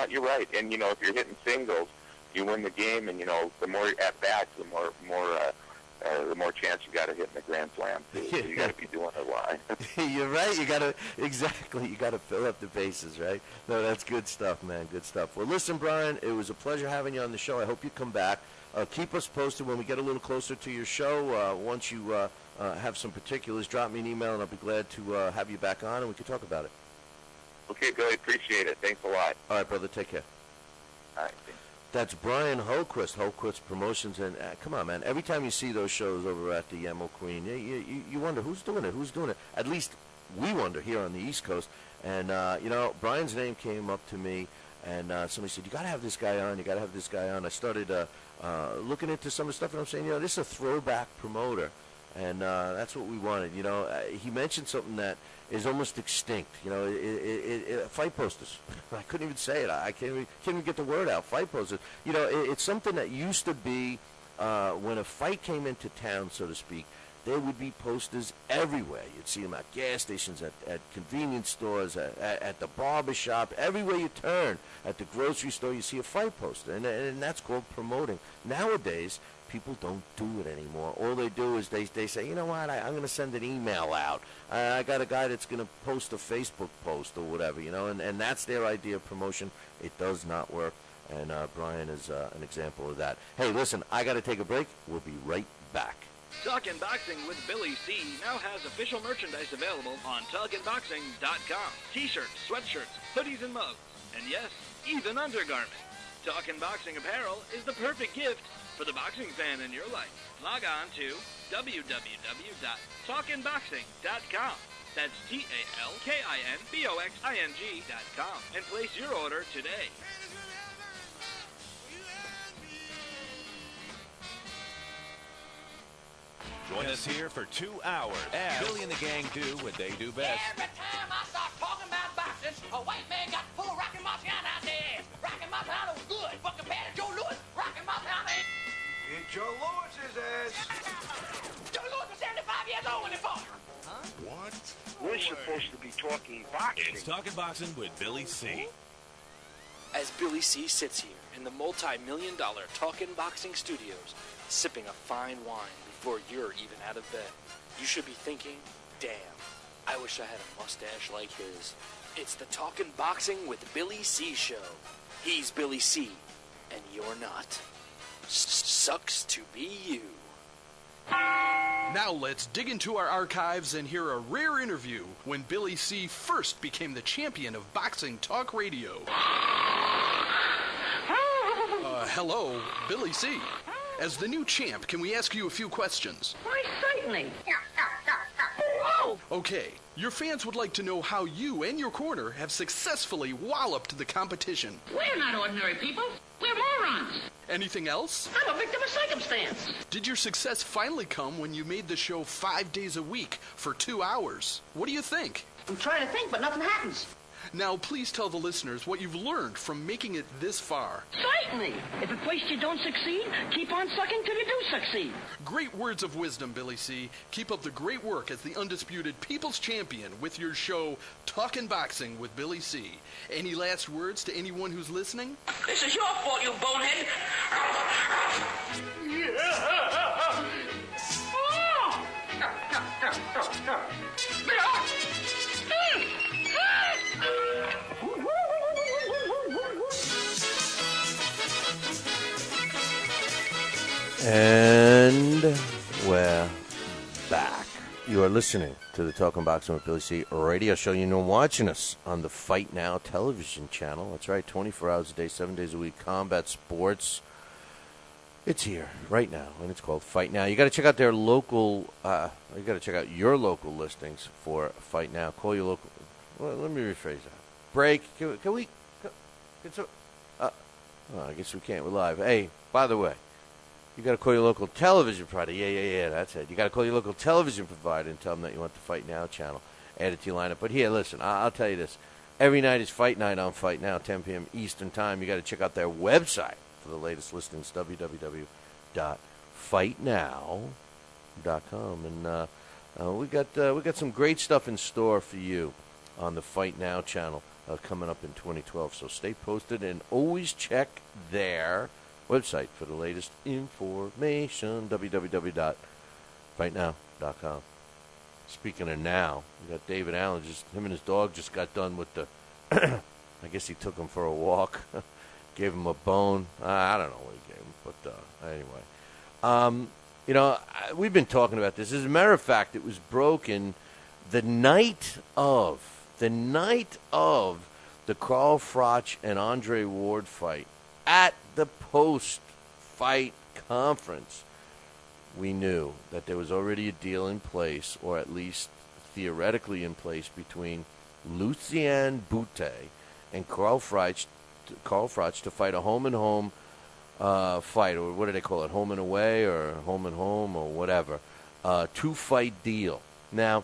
You're right. And, if you're hitting singles, you win the game, and, the more at-bats, the more the more chance you got of hitting the grand slam too. So you got to be doing it live. You're right. You got to fill up the bases, right? No, that's good stuff, man. Good stuff. Well, listen, Brian, it was a pleasure having you on the show. I hope you come back. Keep us posted when we get a little closer to your show. Once you have some particulars, drop me an email, and I'll be glad to have you back on, and we can talk about it. Okay, Billy, appreciate it. Thanks a lot. All right, brother. Take care. All right. That's Brian Halquist, Halquist Promotions, and come on, man. Every time you see those shows over at the Emo Queen, you wonder who's doing it. Who's doing it? At least we wonder here on the East Coast. And Brian's name came up to me, and somebody said, "You got to have this guy on. You got to have this guy on." I started looking into some of the stuff, and I'm saying, this is a throwback promoter, and that's what we wanted. He mentioned something that is almost extinct. Fight posters. I couldn't even say it. I can't even get the word out. Fight posters. It's something that used to be when a fight came into town, so to speak. There would be posters everywhere. You'd see them at gas stations, at convenience stores, at the barber shop. Everywhere you turn, at the grocery store, you see a fight poster, and that's called promoting. Nowadays, people don't do it anymore. All they do is they say, you know what, I'm going to send an email out. I got a guy that's going to post a Facebook post or whatever, and that's their idea of promotion. It does not work, and Brian is an example of that. Hey, listen, I got to take a break. We'll be right back. Talkin' Boxing with Billy C. now has official merchandise available on TalkinBoxing.com. T-shirts, sweatshirts, hoodies, and mugs. And yes, even undergarments. Talkin' Boxing apparel is the perfect gift for the boxing fan in your life. Log on to www.talkinboxing.com. That's TalkinBoxing.com and place your order today. Join us here for 2 hours as Billy and the gang do what they do best. Every time I start talking about boxing, a white man got to pull Rocky Marciano out there. Rocky Marciano was good, but compared to Joe Louis, Rocky Marciano ain't. It's Joe Louis's ass. Joe Louis was 75 years old when he fought. Huh? What? We're supposed to be talking boxing. It's Talking Boxing with Billy C. As Billy C sits here in the multi-million-dollar Talkin' Boxing Studios, sipping a fine wine before you're even out of bed, you should be thinking, damn, I wish I had a mustache like his. It's the Talkin' Boxing with Billy C show. He's Billy C, and you're not. Sucks to be you. Now let's dig into our archives and hear a rare interview when Billy C first became the champion of boxing talk radio. Hello, Billy C. As the new champ, can we ask you a few questions? Why, certainly. Okay, your fans would like to know how you and your corner have successfully walloped the competition. We're not ordinary people. We're morons. Anything else? I'm a victim of circumstance. Did your success finally come when you made the show 5 days a week for 2 hours? What do you think? I'm trying to think, but nothing happens. Now, please tell the listeners what you've learned from making it this far. Certainly. If at first you don't succeed, keep on sucking till you do succeed. Great words of wisdom, Billy C. Keep up the great work as the undisputed People's Champion with your show, Talkin' Boxing with Billy C. Any last words to anyone who's listening? This is your fault, you bonehead. And we're back. You are listening to the Talking Boxing with Billy C radio show. You're watching us on the Fight Now television channel. That's right, 24 hours a day, 7 days a week, combat sports. It's here right now, and it's called Fight Now. You got to check out their local. You got to check out your local listings for Fight Now. Call your local. Well, let me rephrase that. Break. Can we? I guess we can't. We're live. Hey, by the way. You got to call your local television provider. Yeah, that's it. You got to call your local television provider and tell them that you want the Fight Now channel added to your lineup. But here, listen, I'll tell you this. Every night is Fight Night on Fight Now, 10 p.m. Eastern Time. You got to check out their website for the latest listings, www.fightnow.com. And we got some great stuff in store for you on the Fight Now channel coming up in 2012. So stay posted and always check their website for the latest information, www.fightnow.com. FightNow.com. Speaking of now, we got David Allen. Him and his dog just got done with the. I guess he took him for a walk, gave him a bone. I don't know what he gave him, but anyway. We've been talking about this. As a matter of fact, it was broken the night of the Carl Froch and Andre Ward fight at the post-fight conference. We knew that there was already a deal in place, or at least theoretically in place, between Lucien Bute and Carl Froch to fight a home-and-home fight, or what do they call it, home and away, or home and home, or whatever, two-fight deal. Now,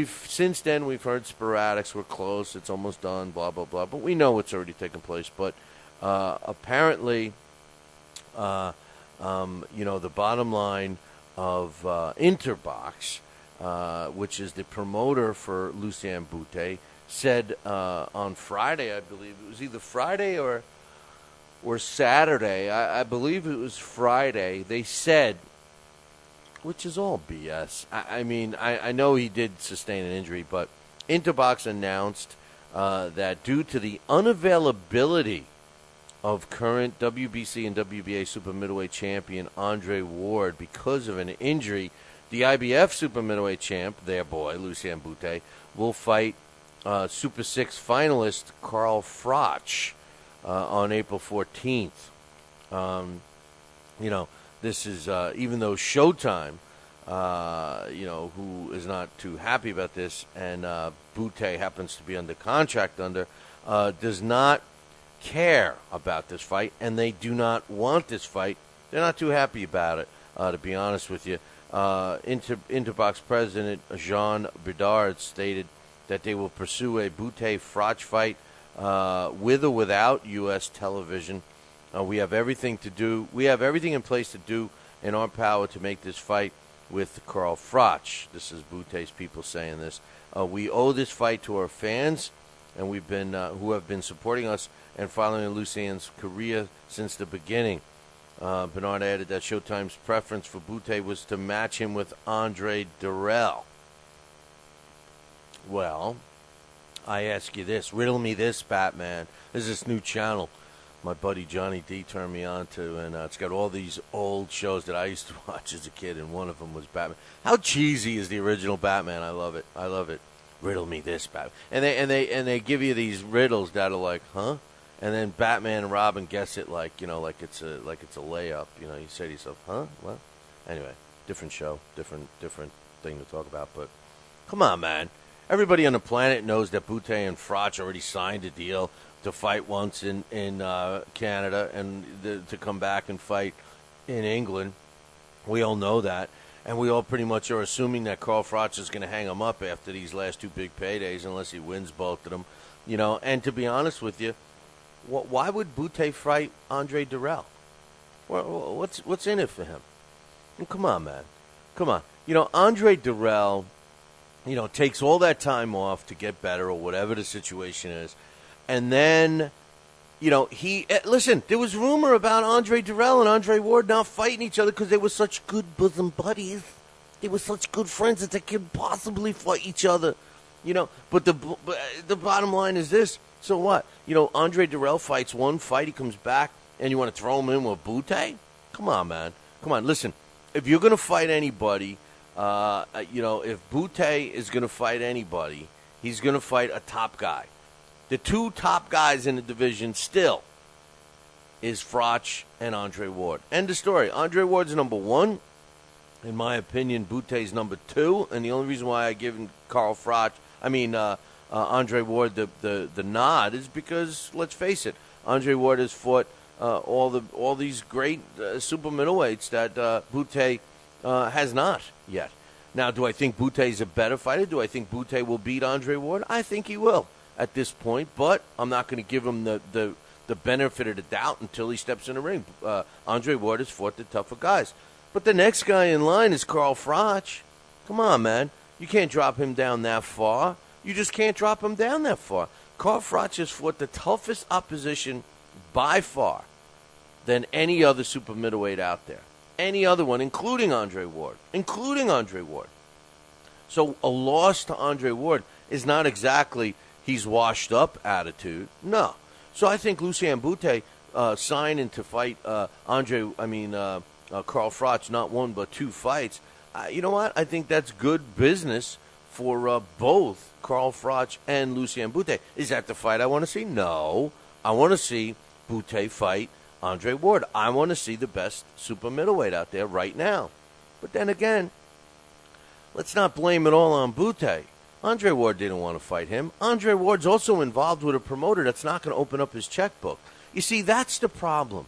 since then we've heard sporadics, we're close, it's almost done, blah, blah, blah, but we know it's already taken place. But apparently, the bottom line of Interbox, which is the promoter for Lucien Bute, said on Friday, I believe, it was either Friday or Saturday, I believe it was Friday, they said, which is all BS. I know he did sustain an injury, but Interbox announced that due to the unavailability of current WBC and WBA super middleweight champion Andre Ward because of an injury, the IBF super middleweight champ, their boy, Lucien Bute, will fight Super 6 finalist Carl Froch on April 14th. This is, even though Showtime, who is not too happy about this, and Bute happens to be under contract does not care about this fight, and they do not want this fight. They're not too happy about it, to be honest with you. Interbox president Jean Bedard stated that they will pursue a Bute-Froch fight with or without U.S. television. We have everything in place to do in our power to make this fight with Carl Froch. This is Bute's people saying this. We owe this fight to our fans, and who have been supporting us and following Lucien's career since the beginning. Bernard added that Showtime's preference for Bute was to match him with Andre Dirrell. Well, I ask you this. Riddle me this, Batman. There's this new channel my buddy Johnny D turned me on to, and it's got all these old shows that I used to watch as a kid, and one of them was Batman. How cheesy is the original Batman? I love it. I love it. Riddle me this, Batman. And they give you these riddles that are like, huh? And then Batman and Robin guess it like it's a layup. You say to yourself, huh? Well, anyway, different show, different thing to talk about. But come on, man. Everybody on the planet knows that Bute and Froch already signed a deal to fight once in Canada and to come back and fight in England. We all know that. And we all pretty much are assuming that Carl Froch is going to hang him up after these last two big paydays unless he wins both of them. And to be honest with you, why would Bute fight Andre Dirrell? What's in it for him? Well, come on, man. Come on. Andre Dirrell, takes all that time off to get better or whatever the situation is. And then, listen, there was rumor about Andre Dirrell and Andre Ward not fighting each other because they were such good bosom buddies. They were such good friends that they could possibly fight each other. But the bottom line is this. So what? Andre Dirrell fights one fight, he comes back, and you want to throw him in with Bute? Come on, man. Come on. Listen, if you're going to fight anybody, if Bute is going to fight anybody, he's going to fight a top guy. The two top guys in the division still is Froch and Andre Ward. End of story. Andre Ward's number one. In my opinion, Bute's number two. And the only reason why I give Andre Ward the nod is because, let's face it, Andre Ward has fought all these great super middleweights that Bute has not yet. Now, do I think Bute is a better fighter? Do I think Bute will beat Andre Ward? I think he will at this point, but I'm not going to give him the benefit of the doubt until he steps in the ring. Andre Ward has fought the tougher guys. But the next guy in line is Carl Froch. Come on, man. You can't drop him down that far. You just can't drop him down that far. Carl Froch has fought the toughest opposition by far than any other super middleweight out there. any other one, including Andre Ward. So a loss to Andre Ward is not exactly he's washed up attitude. No. So I think Lucien Bute signing to fight Carl Froch, not one but two fights. You know what? I think that's good business for both Carl Froch and Lucien Bute. Is that the fight I want to see? No. I want to see Bute fight Andre Ward. I want to see the best super middleweight out there right now. But then again, let's not blame it all on Bute. Andre Ward didn't want to fight him. Andre Ward's also involved with a promoter that's not going to open up his checkbook. You see, that's the problem.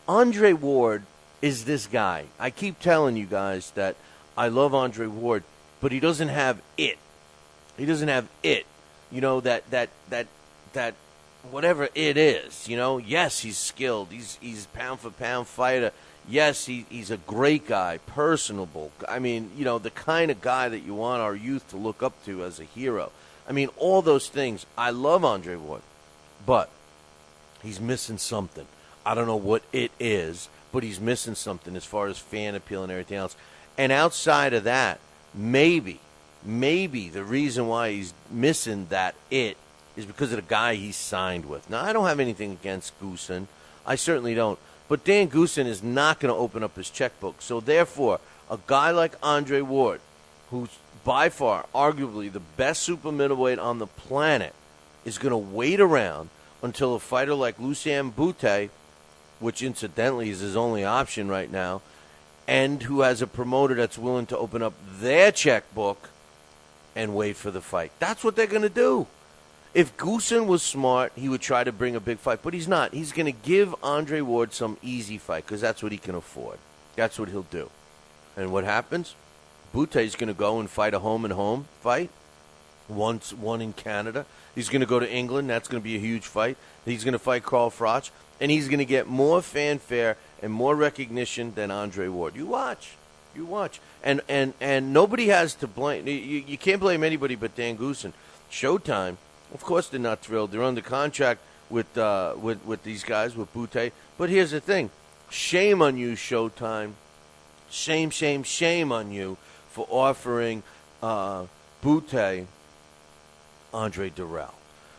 Andre Ward is this guy. I keep telling you guys that I love Andre Ward, but he doesn't have it. He doesn't have it. You know, that whatever it is, you know. Yes, he's skilled. He's pound for pound fighter. Yes, he's a great guy, personable. I mean, you know, the kind of guy that you want our youth to look up to as a hero. I mean, all those things. I love Andre Ward, but he's missing something. I don't know what it is, but he's missing something as far as fan appeal and everything else. And outside of that, maybe the reason why he's missing that it is because of the guy he's signed with. Now, I don't have anything against Goosen. I certainly don't. But Dan Goosen is not going to open up his checkbook. So, therefore, a guy like Andre Ward, who's by far, arguably, the best super middleweight on the planet, is going to wait around until a fighter like Lucien Bute, which incidentally is his only option right now, and who has a promoter that's willing to open up their checkbook and wait for the fight. That's what they're going to do. If Goosen was smart, he would try to bring a big fight, but he's not. He's going to give Andre Ward some easy fight because that's what he can afford. That's what he'll do. And what happens? Bute's going to go and fight a home-and-home fight, one in Canada. He's going to go to England. That's going to be a huge fight. He's going to fight Carl Froch, and he's going to get more fanfare and more recognition than Andre Ward. You watch. And nobody has to blame. You can't blame anybody but Dan Goosen. Showtime, of course, they're not thrilled. They're under contract with these guys, with Bute. But here's the thing: shame on you, Showtime. Shame on you for offering Bute Andre Dirrell.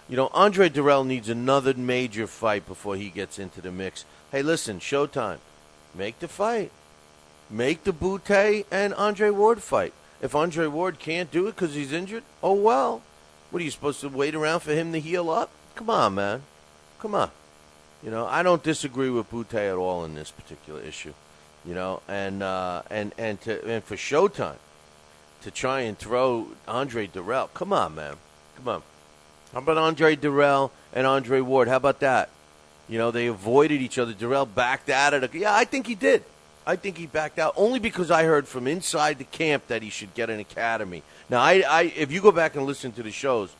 You know, Andre Dirrell needs another major fight before he gets into the mix. Hey, listen, Showtime, make the fight. Make the Bute and Andre Ward fight. If Andre Ward can't do it because he's injured, oh well. What are you supposed to wait around for him to heal up? Come on, man. Come on. You know, I don't disagree with Bute at all in this particular issue. You know, and for Showtime to try and throw Andre Dirrell. Come on, man. Come on. How about Andre Dirrell and Andre Ward? How about that? You know, they avoided each other. Dirrell backed out of it. Yeah, I think he did. I think he backed out only because I heard from inside the camp that he should get an academy. Now, if you go back and listen to the shows,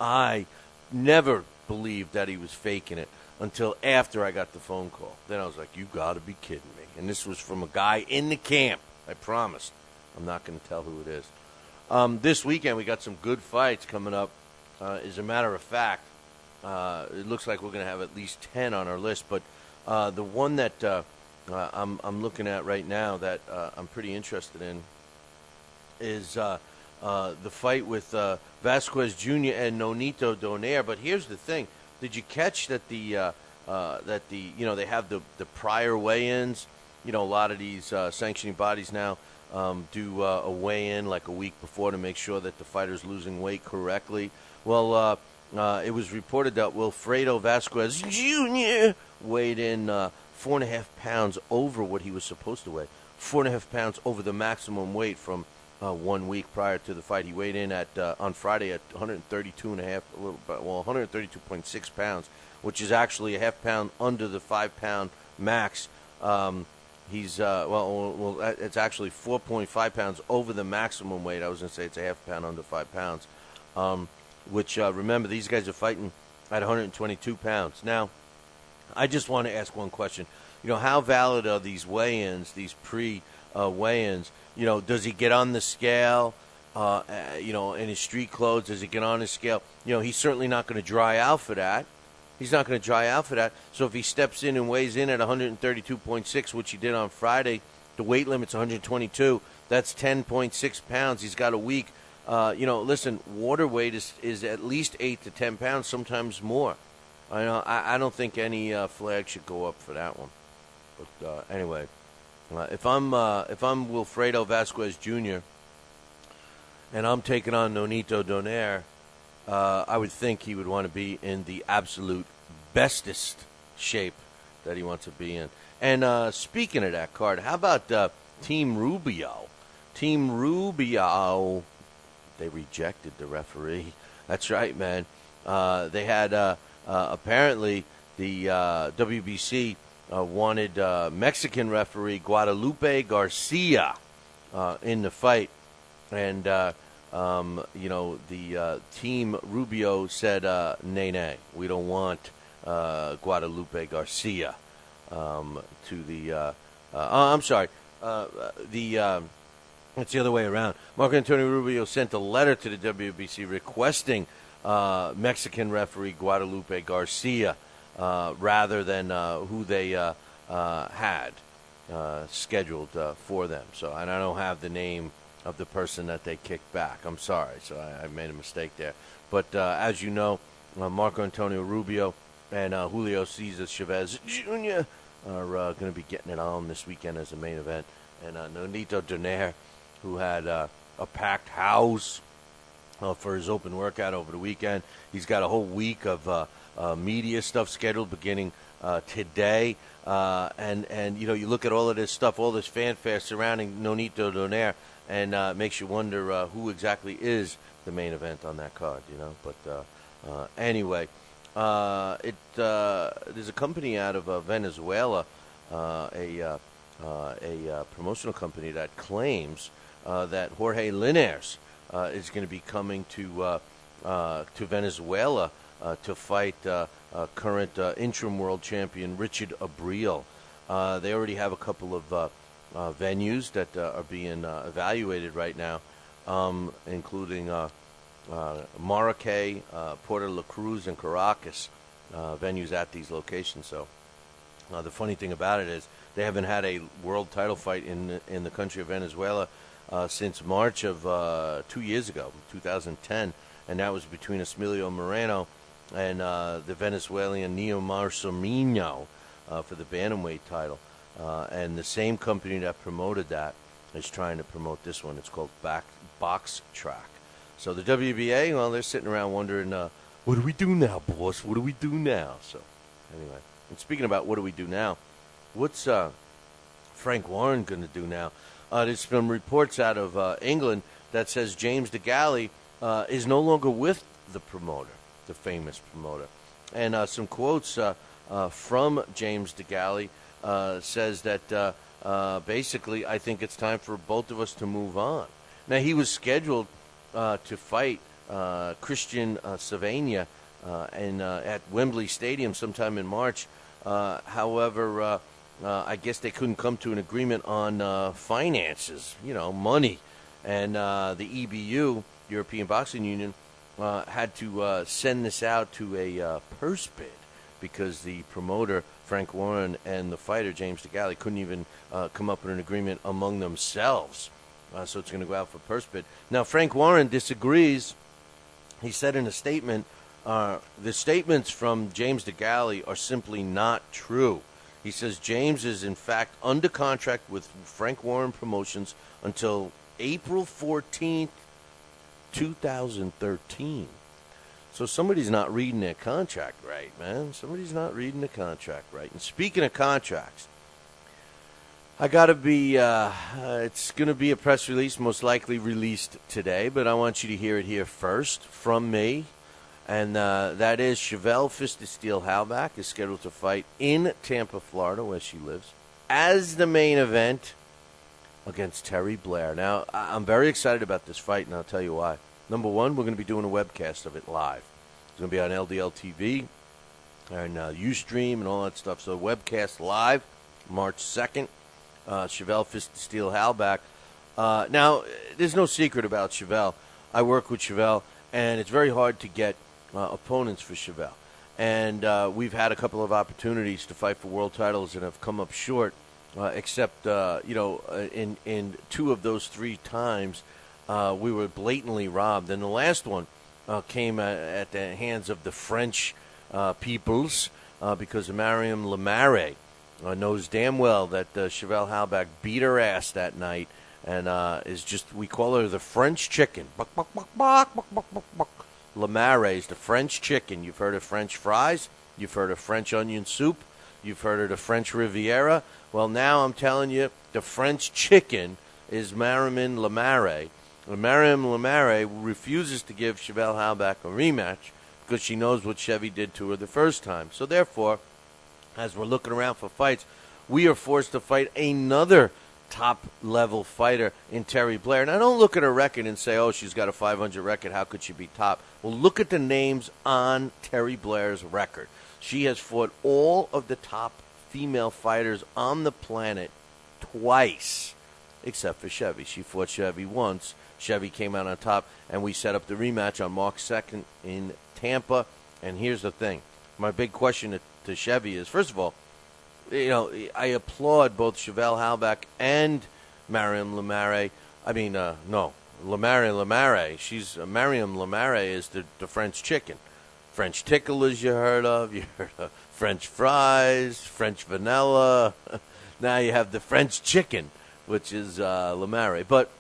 I never believed that he was faking it until after I got the phone call. Then I was like, you got to be kidding me. And this was from a guy in the camp. I promised. I'm not going to tell who it is. This weekend, we got some good fights coming up. As a matter of fact, it looks like we're going to have at least 10 on our list. But the one that I'm looking at right now that I'm pretty interested in is the fight with Vasquez Jr. and Nonito Donaire. But here's the thing: did you catch that they have the prior weigh-ins? You know, a lot of these sanctioning bodies now do a weigh-in like a week before to make sure that the fighter's losing weight correctly. Well, it was reported that Wilfredo Vasquez Jr. weighed in 4.5 pounds over what he was supposed to weigh. 4.5 pounds over the maximum weight from 1 week prior to the fight. He weighed in at on Friday at 132.6 pounds, which is actually a half pound under the 5 pound max. He's it's actually 4.5 pounds over the maximum weight. I was going to say it's a half pound under 5 pounds. Which remember, these guys are fighting at 122 pounds. Now, I just want to ask one question. You know, how valid are these weigh-ins, these pre-weigh-ins? You know, does he get on the scale, in his street clothes? Does he get on his scale? You know, he's certainly not going to dry out for that. He's not going to dry out for that. So if he steps in and weighs in at 132.6, which he did on Friday, the weight limit's 122. That's 10.6 pounds. He's got a week. Listen, water weight is at least 8 to 10 pounds, sometimes more. I don't think any flag should go up for that one. But anyway, if I'm Wilfredo Vasquez Jr. and I'm taking on Nonito Donaire, I would think he would want to be in the absolute bestest shape that he wants to be in. And speaking of that card, how about Team Rubio? Team Rubio, they rejected the referee. That's right, man. They had apparently the WBC wanted Mexican referee Guadalupe Garcia in the fight, and the Team Rubio said, nay, we don't want Guadalupe Garcia to the. I'm sorry, it's the other way around. Marco Antonio Rubio sent a letter to the WBC requesting Mexican referee Guadalupe Garcia rather than who they had scheduled for them. So, and I don't have the name of the person that they kicked back. I'm sorry. So I made a mistake there. But as you know, Marco Antonio Rubio and Julio Cesar Chavez Jr. are going to be getting it on this weekend as a main event. And Nonito Donaire, who had a packed house for his open workout over the weekend. He's got a whole week of media stuff scheduled beginning today. And you look at all of this stuff, all this fanfare surrounding Nonito Donaire, and it makes you wonder who exactly is the main event on that card, But anyway, there's a company out of Venezuela, a promotional company that claims that Jorge Linares is going to be coming to Venezuela to fight current interim world champion Richard Abril. They already have a couple of venues that are being evaluated right now, including Maracay, Puerto La Cruz, and Caracas, venues at these locations. So the funny thing about it is they haven't had a world title fight in the country of Venezuela since March of 2 years ago, 2010, and that was between Emilio Moreno and the Venezuelan Neomar Somino for the bantamweight title. And the same company that promoted that is trying to promote this one. It's called Box Track. So the WBA, well, they're sitting around wondering, what do we do now, boss? What do we do now? So anyway, and speaking about what do we do now, what's Frank Warren going to do now? There's some reports out of England that says James DeGalley is no longer with the promoter, the famous promoter. And some quotes from James DeGalley says that basically, I think it's time for both of us to move on. Now, he was scheduled to fight Christian Savania at Wembley Stadium sometime in March. However, I guess they couldn't come to an agreement on finances, money. And the EBU, European Boxing Union, had to send this out to a purse bid because the promoter, Frank Warren, and the fighter, James DeGalley, couldn't even come up with an agreement among themselves. So it's going to go out for purse bid. Now, Frank Warren disagrees. He said in a statement, the statements from James DeGalley are simply not true. He says James is, in fact, under contract with Frank Warren Promotions until April 14th, 2013. So somebody's not reading their contract right, man. Somebody's not reading the contract right. And speaking of contracts, I got to be, it's going to be a press release, most likely released today, but I want you to hear it here first from me. And that is Chevelle Fist of Steel Halbach is scheduled to fight in Tampa, Florida, where she lives, as the main event against Terry Blair. Now, I'm very excited about this fight, and I'll tell you why. Number one, we're going to be doing a webcast of it live. It's going to be on LDL TV and Ustream and all that stuff. So webcast live, March 2nd. Chevelle Fist of Steel Halbach. Now, there's no secret about Chevelle. I work with Chevelle, and it's very hard to get opponents for Chevelle. And we've had a couple of opportunities to fight for world titles and have come up short, except, in 2 of those 3 times, we were blatantly robbed. And the last one came at the hands of the French peoples because Myriam Lamare knows damn well that Chevelle Halbach beat her ass that night and we call her the French chicken. Buck, buck, buck, buck, buck, buck, buck, buck. Lamare is the French chicken. You've heard of French fries. You've heard of French onion soup. You've heard of the French Riviera. Well, now I'm telling you, the French chicken is Myriam Lamare. Myriam Lamare refuses to give Chevelle Halbach a rematch because she knows what Chevy did to her the first time. So therefore, as we're looking around for fights, we are forced to fight another top-level fighter in Terry Blair. Now, don't look at her record and say, oh, she's got a 500 record. How could she be top? Well, look at the names on Terry Blair's record. She has fought all of the top female fighters on the planet twice, except for Chevy. She fought Chevy once. Chevy came out on top, and we set up the rematch on March 2nd in Tampa. And here's the thing. My big question to Chevy is, first of all, I applaud both Chevelle Halbach and Myriam Lamare. Lamare. She's Myriam Lamare is the French chicken. French tickles you heard of. You heard of French fries, French vanilla. Now you have the French chicken, which is Lamare. But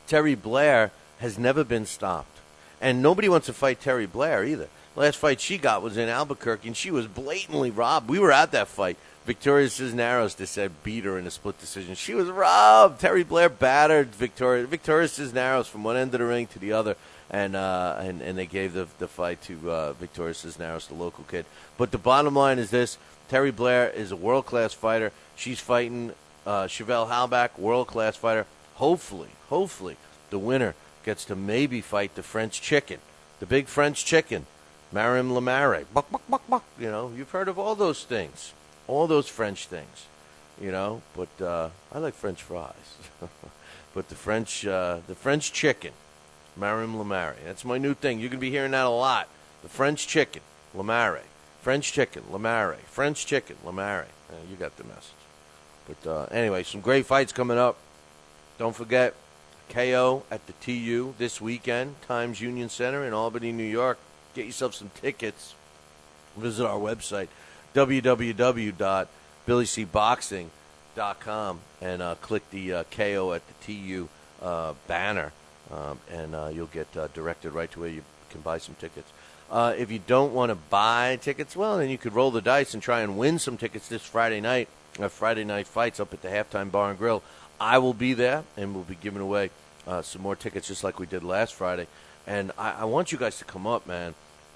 Terry Blair has never been stopped. And nobody wants to fight Terry Blair either. Last fight she got was in Albuquerque, and she was blatantly robbed. We were at that fight. Victoria Cisneros, they said, beat her in a split decision. She was robbed. Terry Blair battered Victoria Cisneros from one end of the ring to the other, and they gave the fight to Victoria Cisneros, the local kid. But the bottom line is this. Terry Blair is a world-class fighter. She's fighting Chevelle Halbach, world-class fighter. Hopefully, the winner gets to maybe fight the French chicken, the big French chicken. Myriam Lamare, buck, buck, buck, buck. You've heard of all those things, all those French things, But I like French fries. But the French chicken, Myriam Lamare. That's my new thing. You're gonna be hearing that a lot. The French chicken, Lamare. French chicken, Lamare. French chicken, Lamare. You got the message. But anyway, some great fights coming up. Don't forget, KO at the TU this weekend, Times Union Center in Albany, New York. Get yourself some tickets. Visit our website, www.billycboxing.com, and click the KO at the TU banner, and you'll get directed right to where you can buy some tickets. If you don't want to buy tickets, well, then you could roll the dice and try and win some tickets this Friday night. Friday night fights up at the Halftime Bar and Grill. I will be there, and we'll be giving away some more tickets just like we did last Friday. And I want you guys to come up, man,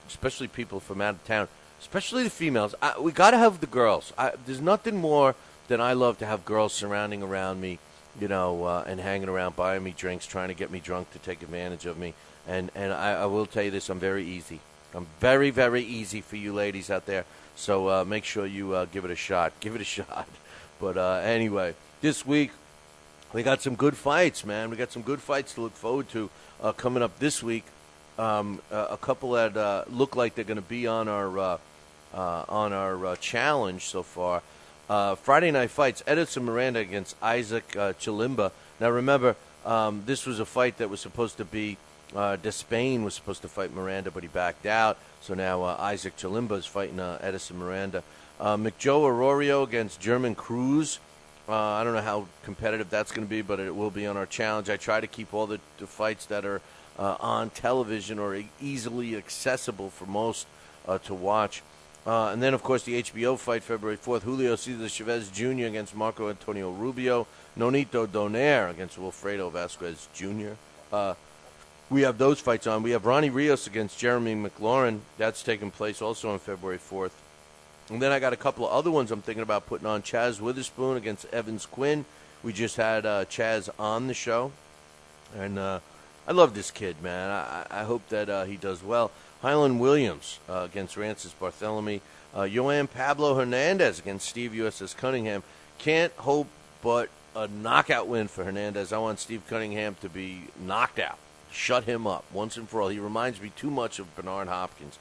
especially people from out of town, especially the females. We got to have the girls. There's nothing more than I love to have girls surrounding around me, and hanging around, buying me drinks, trying to get me drunk to take advantage of me. And I will tell you this, I'm very easy. I'm very, very easy for you ladies out there. So make sure you give it a shot. Give it a shot. But anyway, this week, we got some good fights, man. We got some good fights to look forward to coming up this week. A couple that look like they're going to be on our challenge so far. Friday night fights: Edison Miranda against Isaac Chilimba. Now remember, this was a fight that was supposed to be Despain was supposed to fight Miranda, but he backed out. So now Isaac Chilimba is fighting Edison Miranda. McJoe Arroyo against German Cruz. I don't know how competitive that's going to be, but it will be on our challenge. I try to keep all the fights that are on television or easily accessible for most to watch. And then, of course, the HBO fight February 4th, Julio Cesar Chavez Jr. against Marco Antonio Rubio. Nonito Donaire against Wilfredo Vasquez Jr. We have those fights on. We have Ronnie Rios against Jeremy McLaurin. That's taking place also on February 4th. And then I got a couple of other ones I'm thinking about putting on. Chaz Witherspoon against Evans Quinn. We just had Chaz on the show. And I love this kid, man. I hope that he does well. Highland Williams against Rancis Barthelemy. Joanne Pablo Hernandez against Steve USS Cunningham. Can't hope but a knockout win for Hernandez. I want Steve Cunningham to be knocked out. Shut him up once and for all. He reminds me too much of Bernard Hopkins.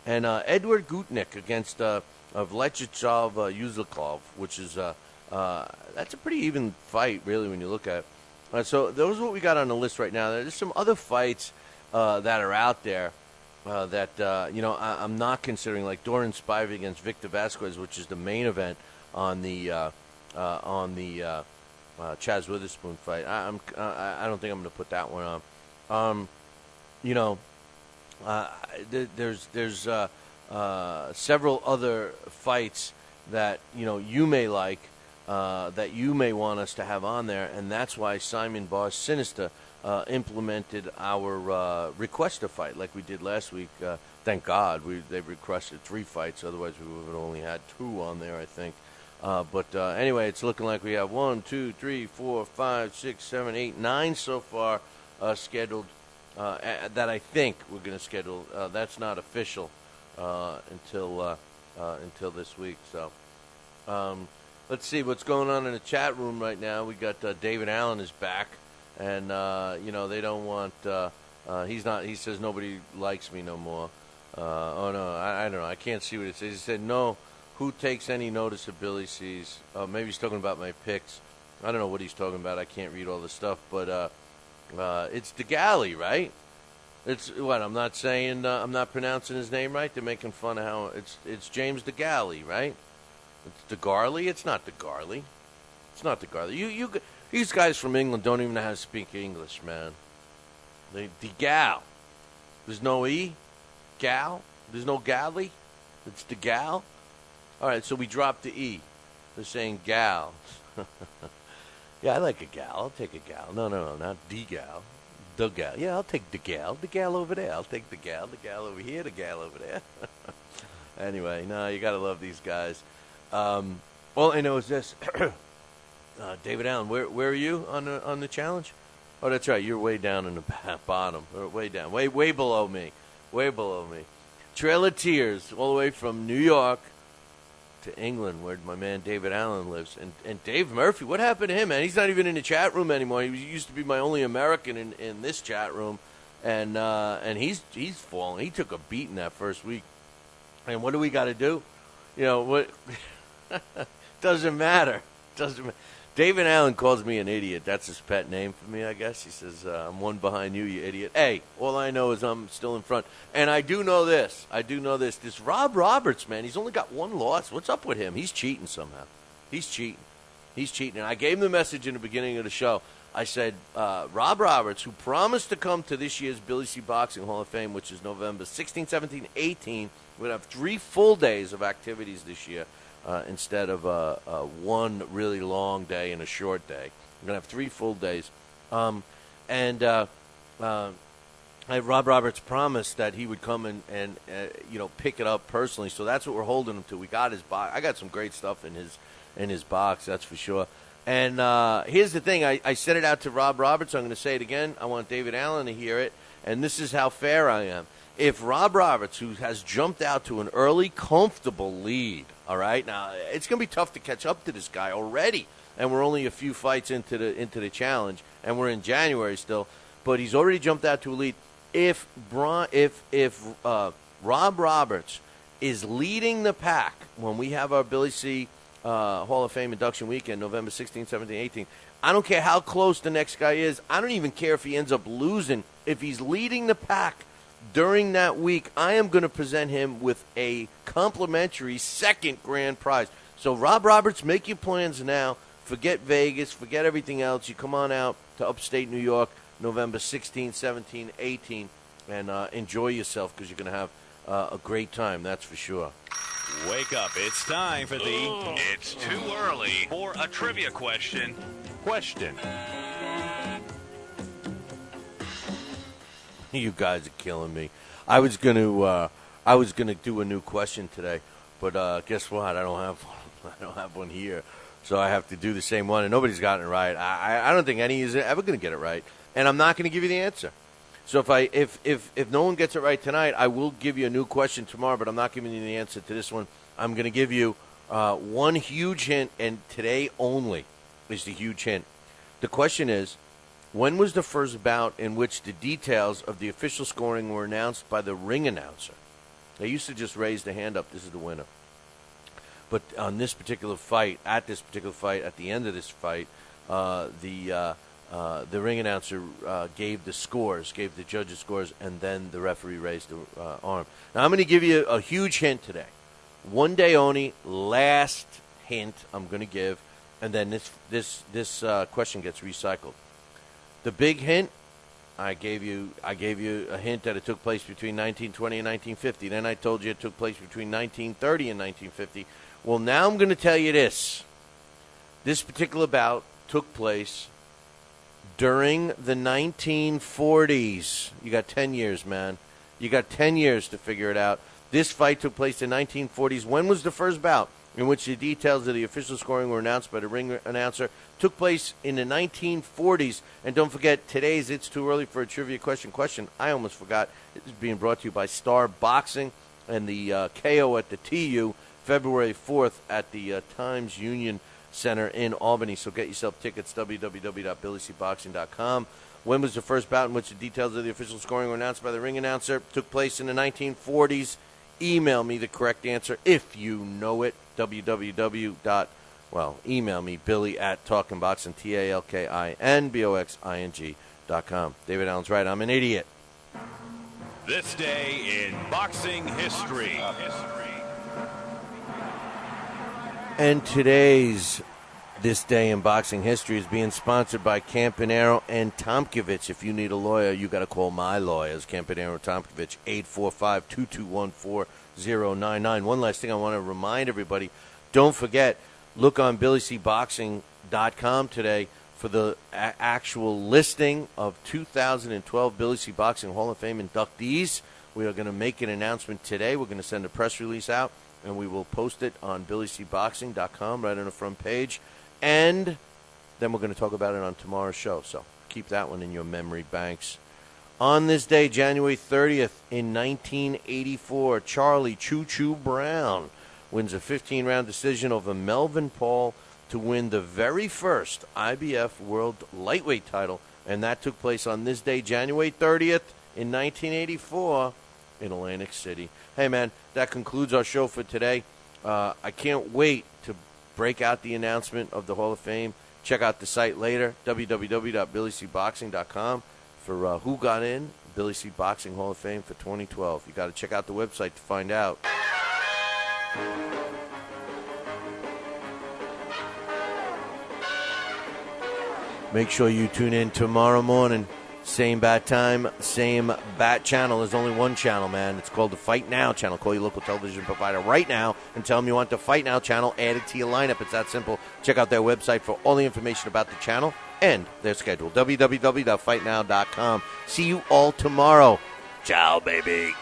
and Edward Gutnick against Vyacheslav Yuzlakov, which is that's a pretty even fight, really, when you look at it. So those are what we got on the list right now. There's some other fights that are out there that I'm not considering, like Doran Spivey against Victor Vasquez, which is the main event on the Chaz Witherspoon fight. I don't think I'm going to put that one on. There's several other fights that you may like, that you may want us to have on there, and that's why Simon Boss Sinister implemented our request a fight like we did last week. Thank God they requested 3 fights, otherwise we would have only had 2 on there, I think. But anyway, it's looking like we have 1, 2, 3, 4, 5, 6, 7, 8, 9 so far scheduled that I think we're going to schedule. That's not official until this week. So let's see what's going on in the chat room right now. We got David Allen is back, and they don't want. He's not. He says nobody likes me no more. Oh no, I don't know. I can't see what it says. He said no. Who takes any notice of Billy C's? Maybe he's talking about my picks. I don't know what he's talking about. I can't read all the stuff, but it's the Galley, right? It's what I'm not saying. I'm not pronouncing his name right. They're making fun of how it's James the Galley, right? It's the Garley. It's not the Garley. It's not the Garley. These guys from England don't even know how to speak English, man. The Gal. There's no E. Gal. There's no Galley. It's the Gal. All right, so we dropped the E. They're saying gal. Yeah, I like a gal. I'll take a gal. No, not the gal. The gal. Yeah, I'll take the gal. The gal over there. I'll take the gal over here, the gal over there. Anyway, no, you got to love these guys. All I know is this. David Allen, where are you on the challenge? Oh, that's right. You're way down in the bottom. Or way down. Way below me. Way below me. Trail of Tears, all the way from New York to England, where my man David Allen lives. And Dave Murphy, what happened to him, man? He's not even in the chat room anymore. He used to be my only American in this chat room. And he's fallen. He took a beating that first week. And what do we got to do? What? Doesn't matter. David Allen calls me an idiot. That's his pet name for me, I guess. He says, I'm one behind you, you idiot. Hey, all I know is I'm still in front. And I do know this. This Rob Roberts, man, he's only got 1 loss. What's up with him? He's cheating somehow. He's cheating. And I gave him the message in the beginning of the show. I said, Rob Roberts, who promised to come to this year's Billy C. Boxing Hall of Fame, which is November 16, 17, 18, we're going to have 3 full days of activities this year. Instead of one really long day and a short day. We're going to have 3 full days. Rob Roberts promised that he would come and pick it up personally, so that's what we're holding him to. We got his box. I got some great stuff in his box, that's for sure. And here's the thing. I said it out to Rob Roberts. I'm going to say it again. I want David Allen to hear it, and this is how fair I am. If Rob Roberts, who has jumped out to an early, comfortable lead, all right, now it's going to be tough to catch up to this guy already, and we're only a few fights into the challenge, and we're in January still, but he's already jumped out to a lead. If Rob Roberts is leading the pack when we have our Billy C. Hall of Fame induction weekend, November 16, 17, 18, I don't care how close the next guy is. I don't even care if he ends up losing. If he's leading the pack during that week, I am going to present him with a complimentary second grand prize. So, Rob Roberts, make your plans now. Forget Vegas. Forget everything else. You come on out to upstate New York, November 16, 17, 18, and enjoy yourself because you're going to have a great time, that's for sure. Wake up. It's time for It's too early for a trivia question. You guys are killing me. I was gonna do a new question today, but guess what? I don't have one here, so I have to do the same one. And nobody's gotten it right. I don't think any is ever gonna get it right, and I'm not gonna give you the answer. So if no one gets it right tonight, I will give you a new question tomorrow. But I'm not giving you the answer to this one. I'm gonna give you one huge hint, and today only is the huge hint. The question is, when was the first bout in which the details of the official scoring were announced by the ring announcer? They used to just raise the hand up. This is the winner. But on this particular fight, at the end of this fight, the ring announcer gave the judges scores, and then the referee raised the arm. Now, I'm going to give you a huge hint today. One day only, last hint I'm going to give, and then this question gets recycled. The big hint, I gave you a hint that it took place between 1920 and 1950. Then I told you it took place between 1930 and 1950. Well, now I'm going to tell you this. This particular bout took place during the 1940s. You got 10 years, man. You got 10 years to figure it out. This fight took place in the 1940s. When was the first bout in which the details of the official scoring were announced by the ring announcer? Took place in the 1940s. And don't forget, today's It's Too Early for a Trivia Question. I almost forgot. It is being brought to you by Star Boxing and the KO at the TU, February 4th at the Times Union Center in Albany. So get yourself tickets, www.billycboxing.com. When was the first bout in which the details of the official scoring were announced by the ring announcer? Took place in the 1940s. Email me the correct answer if you know it. Email me, Billy@talkinboxing, TALKINBOXING.com. David Allen's right. I'm an idiot. This day in boxing history. And today's This Day in Boxing History is being sponsored by Campanaro and Tomkovich. If you need a lawyer, you got to call my lawyers, Campanaro and Tomkovich, 845-221-4099. One last thing I want to remind everybody, don't forget, look on BillyCBoxing.com today for the actual listing of 2012 Billy C. Boxing Hall of Fame inductees. We are going to make an announcement today. We're going to send a press release out, and we will post it on BillyCBoxing.com right on the front page. And then we're going to talk about it on tomorrow's show. So keep that one in your memory banks. On this day, January 30th, in 1984, Charlie Choo Choo Brown wins a 15-round decision over Melvin Paul to win the very first IBF World Lightweight title. And that took place on this day, January 30th, in 1984, in Atlantic City. Hey, man, that concludes our show for today. I can't wait to break out the announcement of the Hall of Fame. Check out the site later, www.billycboxing.com, for who got in Billy C. Boxing Hall of Fame for 2012. You got to check out the website to find out. Make sure you tune in tomorrow morning. Same bat time, same bat channel. There's only one channel, man. It's called the Fight Now channel. Call your local television provider right now and tell them you want the Fight Now channel added to your lineup. It's that simple. Check out their website for all the information about the channel and their schedule. www.fightnow.com. See you all tomorrow. Ciao, baby.